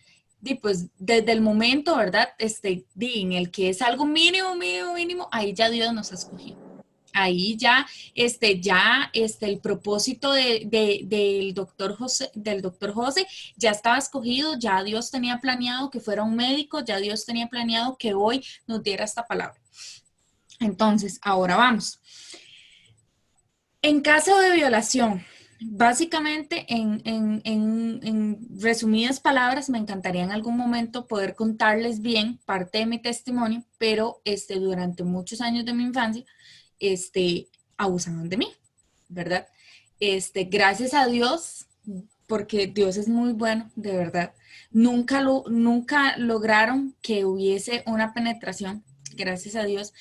pues desde el momento, ¿verdad? En el que es algo mínimo, mínimo, mínimo, ahí ya Dios nos ha escogido. Ahí ya, el propósito del doctor José ya estaba escogido, ya Dios tenía planeado que fuera un médico, ya Dios tenía planeado que hoy nos diera esta palabra. Entonces, ahora vamos. En caso de violación, básicamente, en resumidas palabras, me encantaría en algún momento poder contarles bien parte de mi testimonio, pero durante muchos años de mi infancia, abusaban de mí, ¿verdad? Gracias a Dios, porque Dios es muy bueno, de verdad. Nunca lograron que hubiese una penetración, gracias a Dios.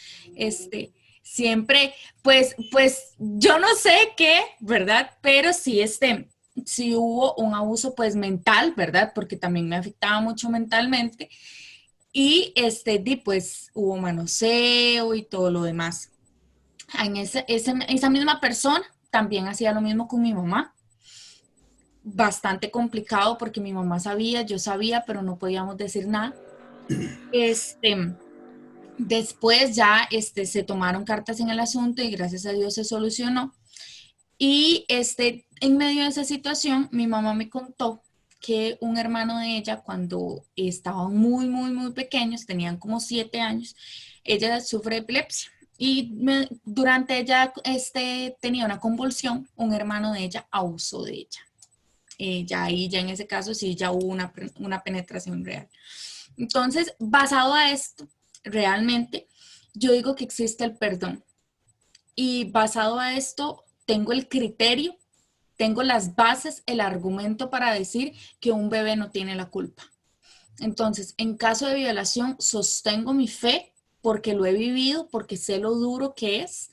Siempre, pues yo no sé qué, ¿verdad? Pero sí, sí hubo un abuso, pues, mental, ¿verdad? Porque también me afectaba mucho mentalmente. Y, pues, hubo manoseo y todo lo demás. Esa misma persona también hacía lo mismo con mi mamá. Bastante complicado porque mi mamá sabía, yo sabía, pero no podíamos decir nada. Después ya se tomaron cartas en el asunto y gracias a Dios se solucionó. Y en medio de esa situación, mi mamá me contó que un hermano de ella, cuando estaban muy, muy, muy pequeños, tenían como 7 años, ella sufre epilepsia. Y durante ella tenía una convulsión, un hermano de ella abusó de ella. Ya en ese caso sí ya hubo una penetración real. Entonces, basado a esto, realmente, yo digo que existe el perdón. Y basado a esto, tengo el criterio, tengo las bases, el argumento para decir que un bebé no tiene la culpa. Entonces, en caso de violación, sostengo mi fe porque lo he vivido, porque sé lo duro que es,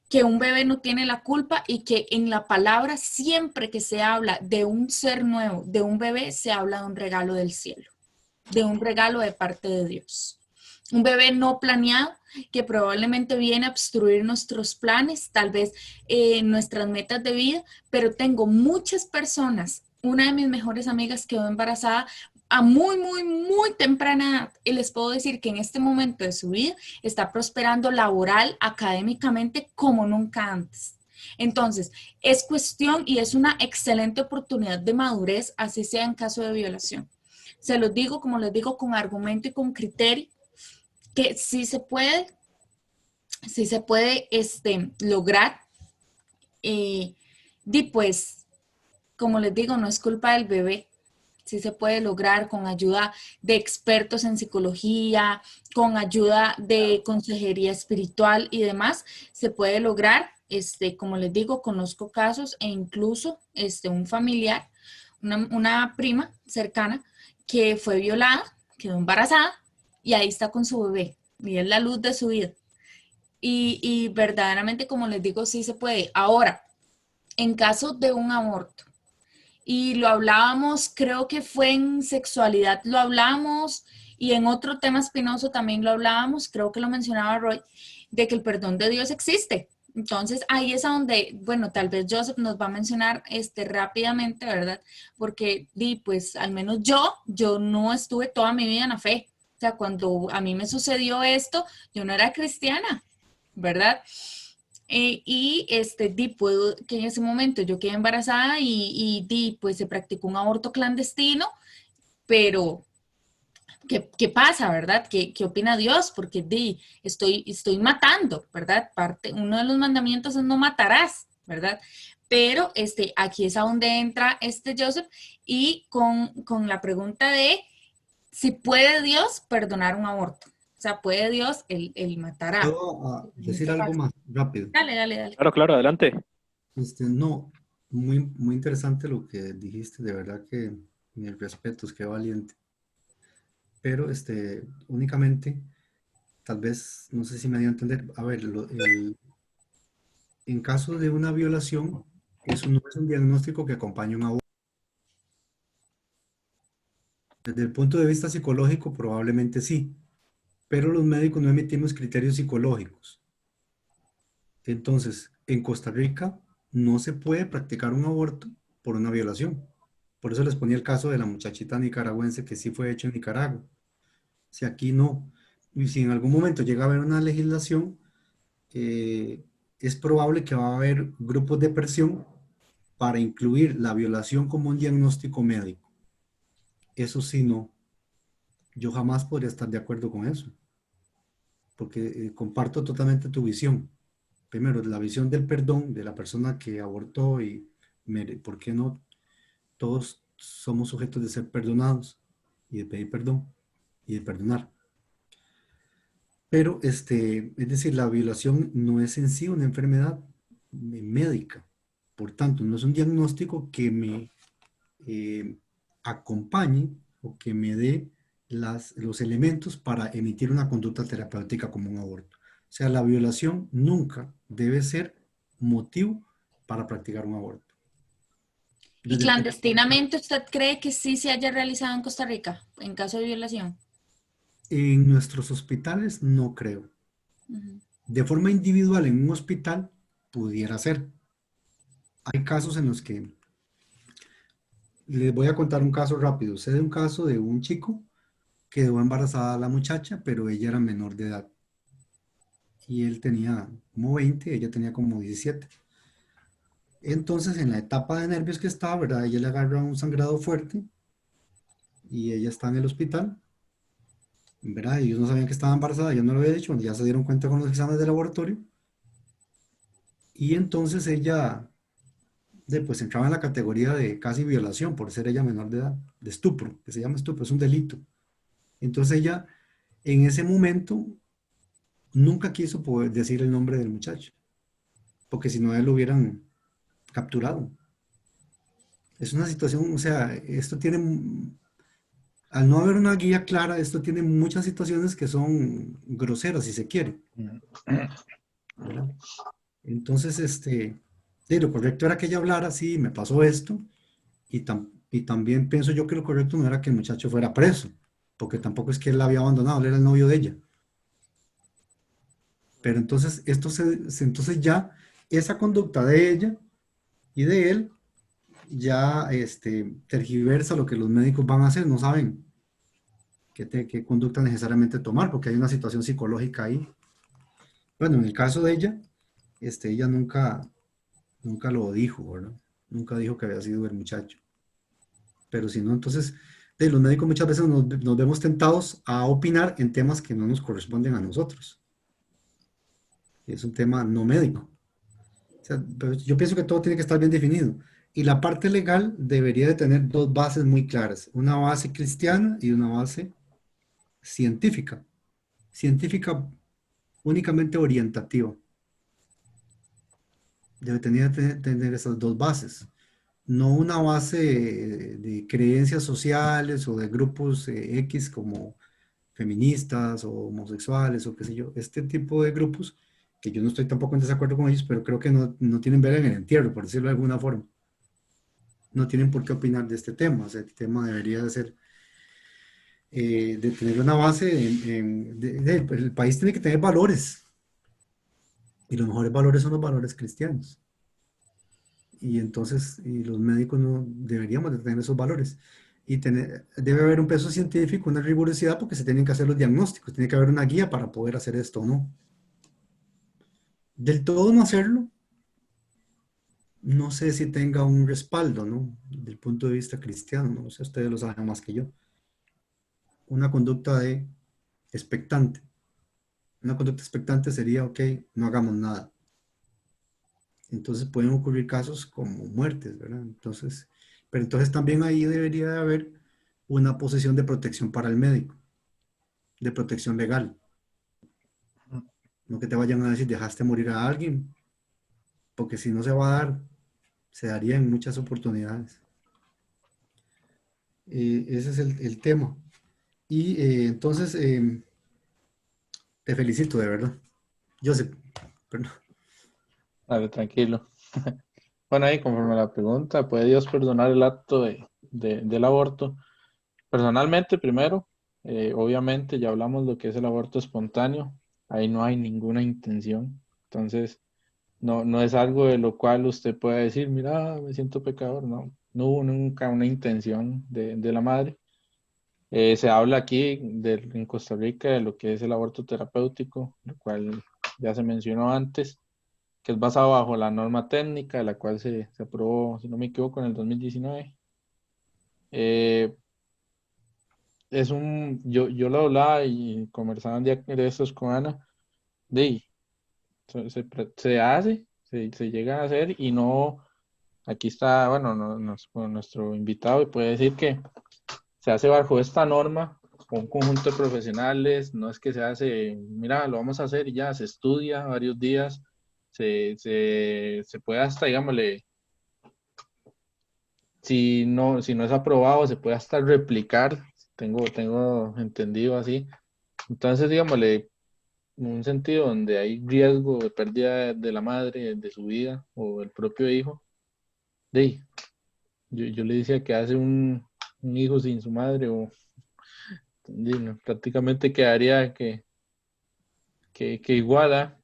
que un bebé no tiene la culpa y que en la palabra siempre que se habla de un ser nuevo, de un bebé, se habla de un regalo del cielo, de un regalo de parte de Dios. Un bebé no planeado que probablemente viene a obstruir nuestros planes, tal vez nuestras metas de vida, pero tengo muchas personas. Una de mis mejores amigas quedó embarazada a muy, muy, muy temprana edad y les puedo decir que en este momento de su vida está prosperando laboral, académicamente como nunca antes. Entonces, es cuestión y es una excelente oportunidad de madurez, así sea en caso de violación. Se los digo, como les digo, con argumento y con criterio, que sí se puede lograr. Y pues, como les digo, no es culpa del bebé. Sí se puede lograr con ayuda de expertos en psicología, con ayuda de consejería espiritual y demás. Se puede lograr, como les digo, conozco casos e incluso un familiar, una prima cercana que fue violada, quedó embarazada y ahí está con su bebé. Y es la luz de su vida. Y verdaderamente, como les digo, sí se puede. Ahora, en caso de un aborto, y lo hablábamos, creo que fue en sexualidad, lo hablamos, y en otro tema espinoso también lo hablábamos, creo que lo mencionaba Roy, de que el perdón de Dios existe. Entonces ahí es a donde, bueno, tal vez Joseph nos va a mencionar rápidamente, ¿verdad? Porque pues al menos yo no estuve toda mi vida en la fe. O sea, cuando a mí me sucedió esto, yo no era cristiana, ¿verdad? Puedo que en ese momento yo quedé embarazada y pues se practicó un aborto clandestino, pero ¿qué pasa, verdad? ¿Qué opina Dios? Porque estoy matando, ¿verdad? Uno de los mandamientos es no matarás, ¿verdad? Pero aquí es a donde entra Joseph y con la pregunta de si puede Dios perdonar un aborto. O sea, ¿puede Dios el matará? Puedo En decir este algo caso. más rápido. Dale, dale, dale. Claro, claro, adelante. No, muy interesante lo que dijiste, de verdad que mis respetos, qué valiente. Pero únicamente, tal vez, no sé si me dio a entender, a ver, en caso de una violación, eso no es un diagnóstico que acompaña un aborto. Desde el punto de vista psicológico, probablemente sí, pero los médicos no emitimos criterios psicológicos. Entonces, en Costa Rica no se puede practicar un aborto por una violación. Por eso les ponía el caso de la muchachita nicaragüense que sí fue hecho en Nicaragua. Si aquí no, y si en algún momento llega a haber una legislación, eh, es probable que va a haber grupos de presión para incluir la violación como un diagnóstico médico. Eso sí, no. Yo jamás podría estar de acuerdo con eso, porque comparto totalmente tu visión. Primero, la visión del perdón de la persona que abortó y, ¿por qué no? Todos somos sujetos de ser perdonados y de pedir perdón y de perdonar. Pero, es decir, la violación no es en sí una enfermedad médica. Por tanto, no es un diagnóstico que me acompañe o que me dé los elementos para emitir una conducta terapéutica como un aborto. O sea, la violación nunca debe ser motivo para practicar un aborto. ¿Y Desde el punto- clandestinamente usted cree que sí se haya realizado en Costa Rica en caso de violación? En nuestros hospitales no creo. Ujú. De forma individual en un hospital pudiera ser. Hay casos en los que les voy a contar un caso rápido. Sé de un caso de un chico que quedó embarazada la muchacha, pero ella era menor de edad. Y él tenía como 20, ella tenía como 17. Entonces, en la etapa de nervios que estaba, ¿verdad? Ella le agarra un sangrado fuerte y ella está en el hospital, ¿verdad? Ellos no sabían que estaba embarazada, ella no lo había dicho, ya se dieron cuenta con los exámenes de laboratorio. Y entonces ella, pues entraba en la categoría de casi violación por ser ella menor de edad, de estupro, que se llama estupro, es un delito. Entonces ella, en ese momento, nunca quiso poder decir el nombre del muchacho, porque si no, a él lo hubieran capturado. Es una situación, o sea, esto tiene, al no haber una guía clara, esto tiene muchas situaciones que son groseras, si se quiere, ¿verdad? Entonces, sí, lo correcto era que ella hablara, sí, me pasó esto, y también pienso yo que lo correcto no era que el muchacho fuera preso, porque tampoco es que él la había abandonado, él era el novio de ella. Pero entonces, entonces ya esa conducta de ella y de él ya tergiversa lo que los médicos van a hacer, no saben qué conducta necesariamente tomar, porque hay una situación psicológica ahí. Bueno, en el caso de ella, ella nunca lo dijo, ¿verdad? Nunca dijo que había sido el muchacho. Pero si no, entonces, los médicos muchas veces nos vemos tentados a opinar en temas que no nos corresponden a nosotros. Es un tema no médico. O sea, pero yo pienso que todo tiene que estar bien definido. Y la parte legal debería de tener dos bases muy claras, una base cristiana y una base científica. Científica únicamente orientativa. Debe tener esas dos bases, no una base de creencias sociales o de grupos X como feministas o homosexuales o qué sé yo. Este tipo de grupos, que yo no estoy tampoco en desacuerdo con ellos, pero creo que no tienen vela en el entierro, por decirlo de alguna forma. No tienen por qué opinar de este tema. O sea, el tema debería de ser, de tener una base pues, el país tiene que tener valores, y los mejores valores son los valores cristianos. Y entonces, y los médicos no deberíamos de tener esos valores. Y debe haber un peso científico, una rigurosidad, porque se tienen que hacer los diagnósticos, tiene que haber una guía para poder hacer esto o no. Del todo no hacerlo, no sé si tenga un respaldo, ¿no? Desde el punto de vista cristiano, no sé, ustedes lo saben más que yo. una conducta de expectante. Una conducta expectante sería, ok, no hagamos nada. Entonces pueden ocurrir casos como muertes, ¿verdad? Entonces, pero entonces también ahí debería de haber una posición de protección para el médico, de protección legal. No que te vayan a decir, dejaste morir a alguien, porque si no se va a dar, se daría en muchas oportunidades. Ese es el tema. Y entonces, te felicito, de verdad. Joseph, perdón. Dale, tranquilo. Bueno, ahí conforme a la pregunta, ¿puede Dios perdonar el acto del aborto? Personalmente, primero, obviamente ya hablamos lo que es el aborto espontáneo, ahí no hay ninguna intención, entonces no es algo de lo cual usted pueda decir, mira, me siento pecador, no hubo nunca una intención de la madre. Se habla aquí en Costa Rica de lo que es el aborto terapéutico, lo cual ya se mencionó antes, que es basado bajo la norma técnica, de la cual se aprobó, si no me equivoco, en el 2019. Eh, yo lo hablaba y conversaba un día de estos con Ana, de ahí, se hace, se llega a hacer y no, aquí está, bueno, bueno, nuestro invitado y puede decir que se hace bajo esta norma con un conjunto de profesionales, no es que se hace, mira, lo vamos a hacer y ya, se estudia varios días, se puede hasta, digámosle, si no es aprobado, se puede hasta replicar, tengo entendido así. Entonces, digámosle, en un sentido donde hay riesgo de pérdida de la madre, de su vida o del propio hijo, de ahí, yo le decía que hace un hijo sin su madre o no, prácticamente quedaría que iguala,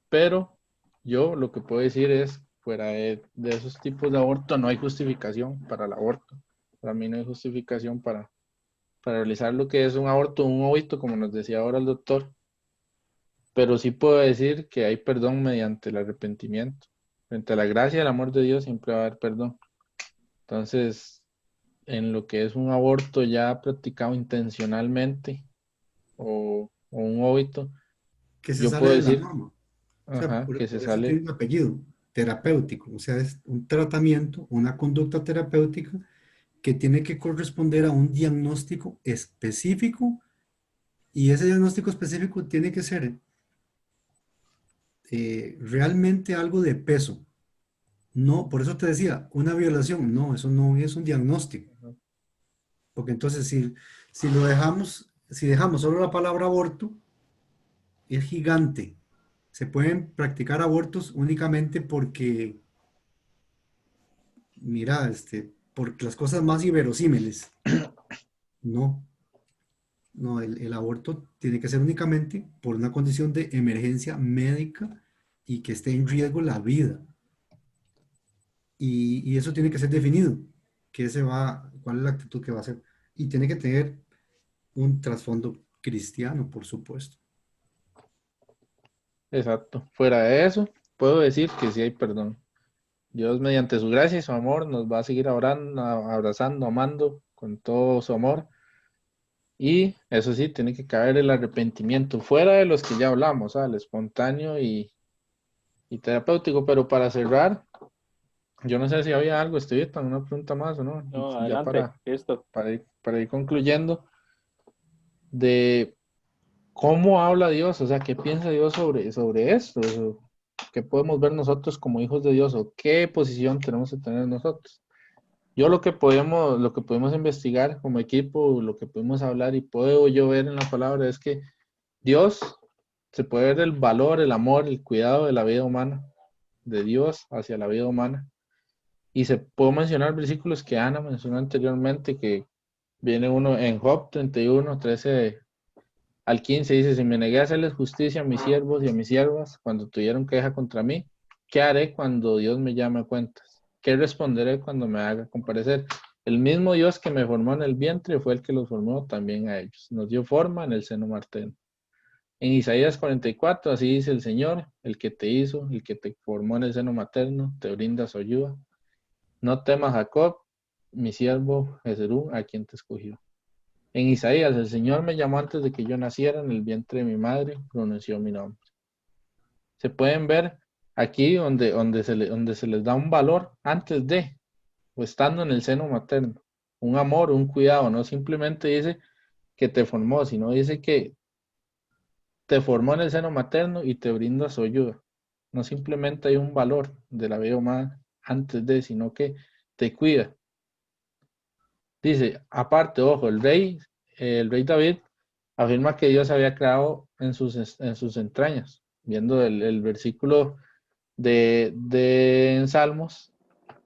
pero yo lo que puedo decir es, fuera de esos tipos de aborto, no hay justificación para el aborto. Para mí no hay justificación para realizar lo que es un aborto, un óbito, como nos decía ahora el doctor, pero sí puedo decir que hay perdón mediante el arrepentimiento. Frente a la gracia y el amor de Dios siempre va a haber perdón. Entonces, en lo que es un aborto ya practicado intencionalmente o un óbito, Que se yo sale puedo de la decir, norma. O sea, ajá, que se por eso sale, tiene un apellido terapéutico. O sea, es un tratamiento, una conducta terapéutica que tiene que corresponder a un diagnóstico específico y ese diagnóstico específico tiene que ser realmente algo de peso. No, por eso te decía, una violación, no, eso no es un diagnóstico. Porque entonces si lo dejamos, si dejamos solo la palabra aborto, es gigante. Se pueden practicar abortos únicamente porque, mira, por las cosas más inverosímiles. No, no, el aborto tiene que ser únicamente por una condición de emergencia médica y que esté en riesgo la vida. Y eso tiene que ser definido, cuál es la actitud que va a hacer. Y tiene que tener un trasfondo cristiano, por supuesto. exacto. Fuera de eso, puedo decir que sí hay perdón. Dios, mediante su gracia y su amor, nos va a seguir abrazando, amando con todo su amor. Y eso sí, tiene que caber el arrepentimiento, fuera de los que ya hablamos, el espontáneo y terapéutico. Pero para cerrar, yo no sé si había algo, estoy tan una pregunta más o no, No, y ya adelante, listo. para ir concluyendo, de cómo habla Dios, o sea, qué piensa Dios sobre esto, qué podemos ver nosotros como hijos de Dios o qué posición tenemos que tener nosotros. Yo lo que podemos investigar como equipo, lo que podemos hablar y puedo yo ver en la palabra es que Dios se puede ver el valor, el amor, el cuidado de la vida humana, de Dios hacia la vida humana. Y se puede mencionar versículos que Ana mencionó anteriormente, que viene uno en Job 31, 13 al 15, dice, si me negué a hacerles justicia a mis siervos y a mis siervas cuando tuvieron queja contra mí, ¿qué haré cuando Dios me llame a cuentas? ¿Qué responderé cuando me haga comparecer? El mismo Dios que me formó en el vientre fue el que los formó también a ellos. Nos dio forma en el seno materno. En Isaías 44, así dice el Señor, el que te hizo, el que te formó en el seno materno, te brinda su ayuda. No temas, Jacob, mi siervo Jezreel, a quien te escogió. En Isaías, el Señor me llamó antes de que yo naciera en el vientre de mi madre, pronunció mi nombre. Se pueden ver aquí donde se les da un valor antes de, o estando en el seno materno, un amor, un cuidado, no simplemente dice que te formó, sino dice que te formó en el seno materno y te brinda su ayuda. No simplemente hay un valor de la vida humana antes de, sino que te cuida. Dice, aparte, ojo, el rey David afirma que Dios había creado en sus entrañas. Viendo el versículo en Salmos,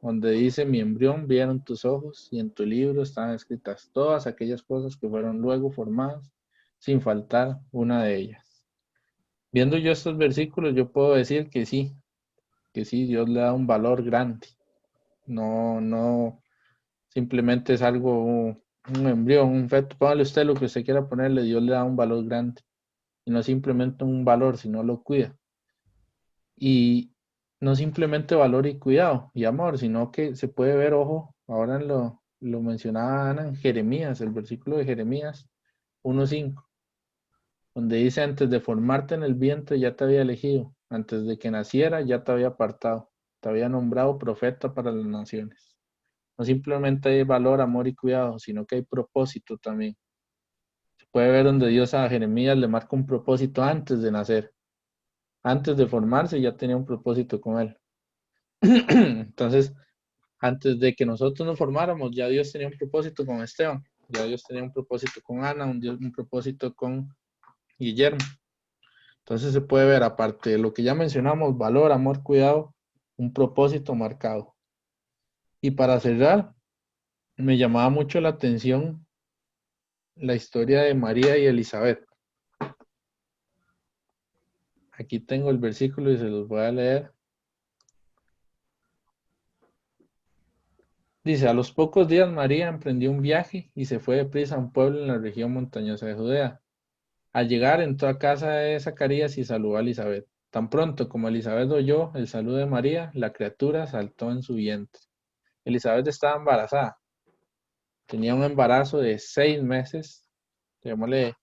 donde dice, mi embrión vieron tus ojos y en tu libro están escritas todas aquellas cosas que fueron luego formadas, sin faltar una de ellas. Viendo yo estos versículos, yo puedo decir que sí, Dios le da un valor grande. No, simplemente es algo, un embrión, un feto, póngale usted lo que usted quiera ponerle, Dios le da un valor grande. Y no simplemente un valor, sino lo cuida. Y no simplemente valor y cuidado y amor, sino que se puede ver, ojo, ahora lo mencionaba Ana en Jeremías, el versículo de Jeremías 1:5, donde dice, antes de formarte en el vientre ya te había elegido, antes de que naciera ya te había apartado, te había nombrado profeta para las naciones. No simplemente hay valor, amor y cuidado, sino que hay propósito también. Se puede ver donde Dios a Jeremías le marca un propósito antes de nacer. Antes de formarse ya tenía un propósito con él. Entonces, antes de que nosotros nos formáramos, ya Dios tenía un propósito con Esteban, ya Dios tenía un propósito con Ana, un propósito con Guillermo. Entonces se puede ver, aparte de lo que ya mencionamos, valor, amor, cuidado, un propósito marcado. Y para cerrar, me llamaba mucho la atención la historia de María y Elizabeth. Aquí tengo el versículo y se los voy a leer. Dice, a los pocos días María emprendió un viaje y se fue deprisa a un pueblo en la región montañosa de Judea. Al llegar entró a casa de Zacarías y saludó a Elizabeth. Tan pronto como Elizabeth oyó el saludo de María, la criatura saltó en su vientre. Elizabeth estaba embarazada. Tenía un embarazo de 6 meses, digámosle,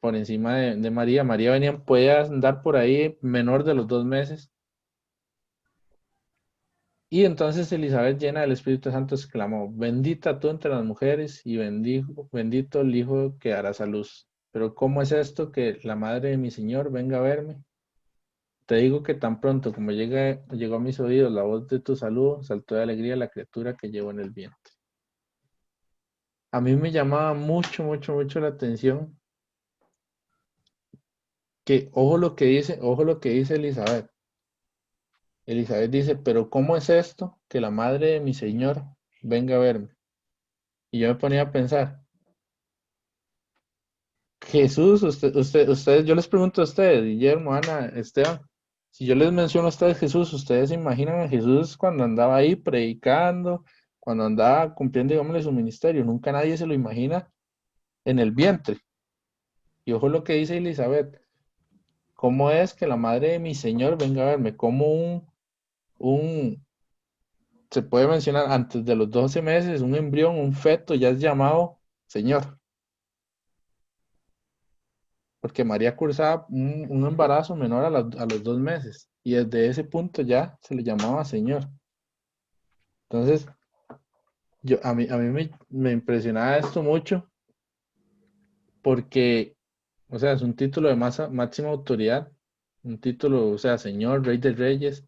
por encima de María. María podía andar por ahí menor de los 2 meses. Y entonces Elizabeth, llena del Espíritu Santo, exclamó, bendita tú entre las mujeres y bendito el hijo que darás a luz. Pero ¿cómo es esto que la madre de mi Señor venga a verme? Te digo que tan pronto como llegó a mis oídos la voz de tu saludo, saltó de alegría la criatura que llevo en el vientre. A mí me llamaba mucho, mucho, mucho la atención que, ojo lo que dice Elizabeth. Elizabeth dice, pero ¿cómo es esto que la madre de mi Señor venga a verme? Y yo me ponía a pensar, Jesús, ustedes, yo les pregunto a ustedes, Guillermo, Ana, Esteban, si yo les menciono a ustedes Jesús, ¿ustedes se imaginan a Jesús cuando andaba ahí predicando, cuando andaba cumpliendo, digámosle, su ministerio? Nunca nadie se lo imagina en el vientre. Y ojo lo que dice Elizabeth, ¿cómo es que la madre de mi Señor venga a verme? Como se puede mencionar antes de los 12 meses, un embrión, un feto, ya es llamado Señor. Porque María cursaba un embarazo menor a los 2 meses y desde ese punto ya se le llamaba Señor. Entonces, a mí me impresionaba esto mucho porque, o sea, es un título de máxima autoridad, un título, o sea, Señor, Rey de Reyes.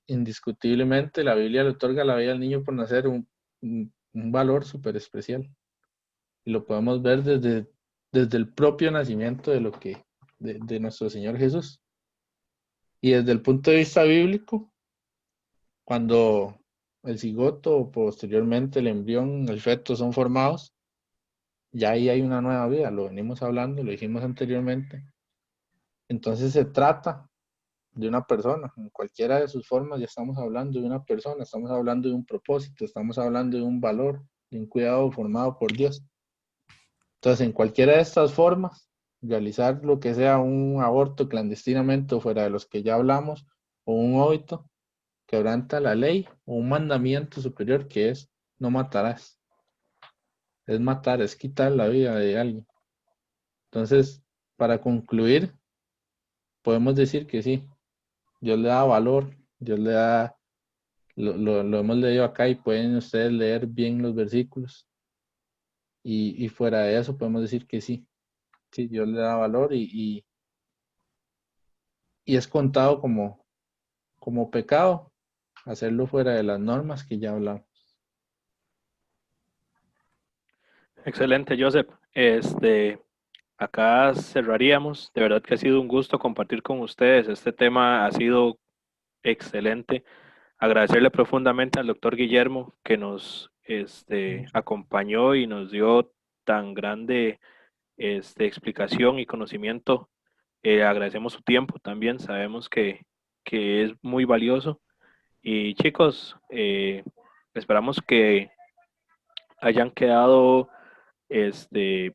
Indiscutiblemente la Biblia le otorga a la vida al niño por nacer un valor súper especial. Y lo podemos ver desde el propio nacimiento de nuestro Señor Jesús. Y desde el punto de vista bíblico, cuando el cigoto o posteriormente el embrión, el feto son formados, ya ahí hay una nueva vida, lo venimos hablando, lo dijimos anteriormente. Entonces se trata de una persona, en cualquiera de sus formas ya estamos hablando de una persona, estamos hablando de un propósito, estamos hablando de un valor, de un cuidado formado por Dios. Entonces, en cualquiera de estas formas, realizar lo que sea un aborto clandestinamente o fuera de los que ya hablamos, o un óbito, quebranta la ley o un mandamiento superior que es no matarás. es matar, es quitar la vida de alguien. Entonces, para concluir, podemos decir que sí, Dios le da valor, Dios le da, lo hemos leído acá y pueden ustedes leer bien los versículos. Y fuera de eso podemos decir que sí, sí, Dios le da valor y es contado como pecado hacerlo fuera de las normas que ya hablamos. Excelente, Joseph. Acá cerraríamos. De verdad que ha sido un gusto compartir con ustedes. Este tema ha sido excelente. Agradecerle profundamente al doctor Guillermo que nos acompañó y nos dio tan grande explicación y conocimiento. Agradecemos su tiempo también. Sabemos que es muy valioso. Y chicos, esperamos que hayan quedado este,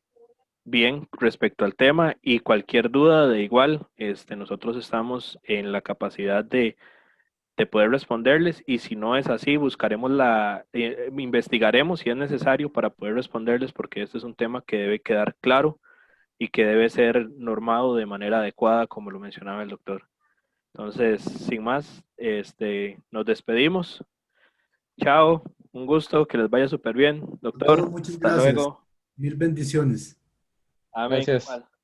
bien respecto al tema y cualquier duda de igual, nosotros estamos en la capacidad de poder responderles y si no es así, buscaremos investigaremos si es necesario para poder responderles porque este es un tema que debe quedar claro y que debe ser normado de manera adecuada, como lo mencionaba el doctor. Entonces, sin más, nos despedimos. Chao, un gusto, que les vaya súper bien, A todos, doctor. muchas Hasta gracias. luego. Mil bendiciones. Amén. Gracias. Igual.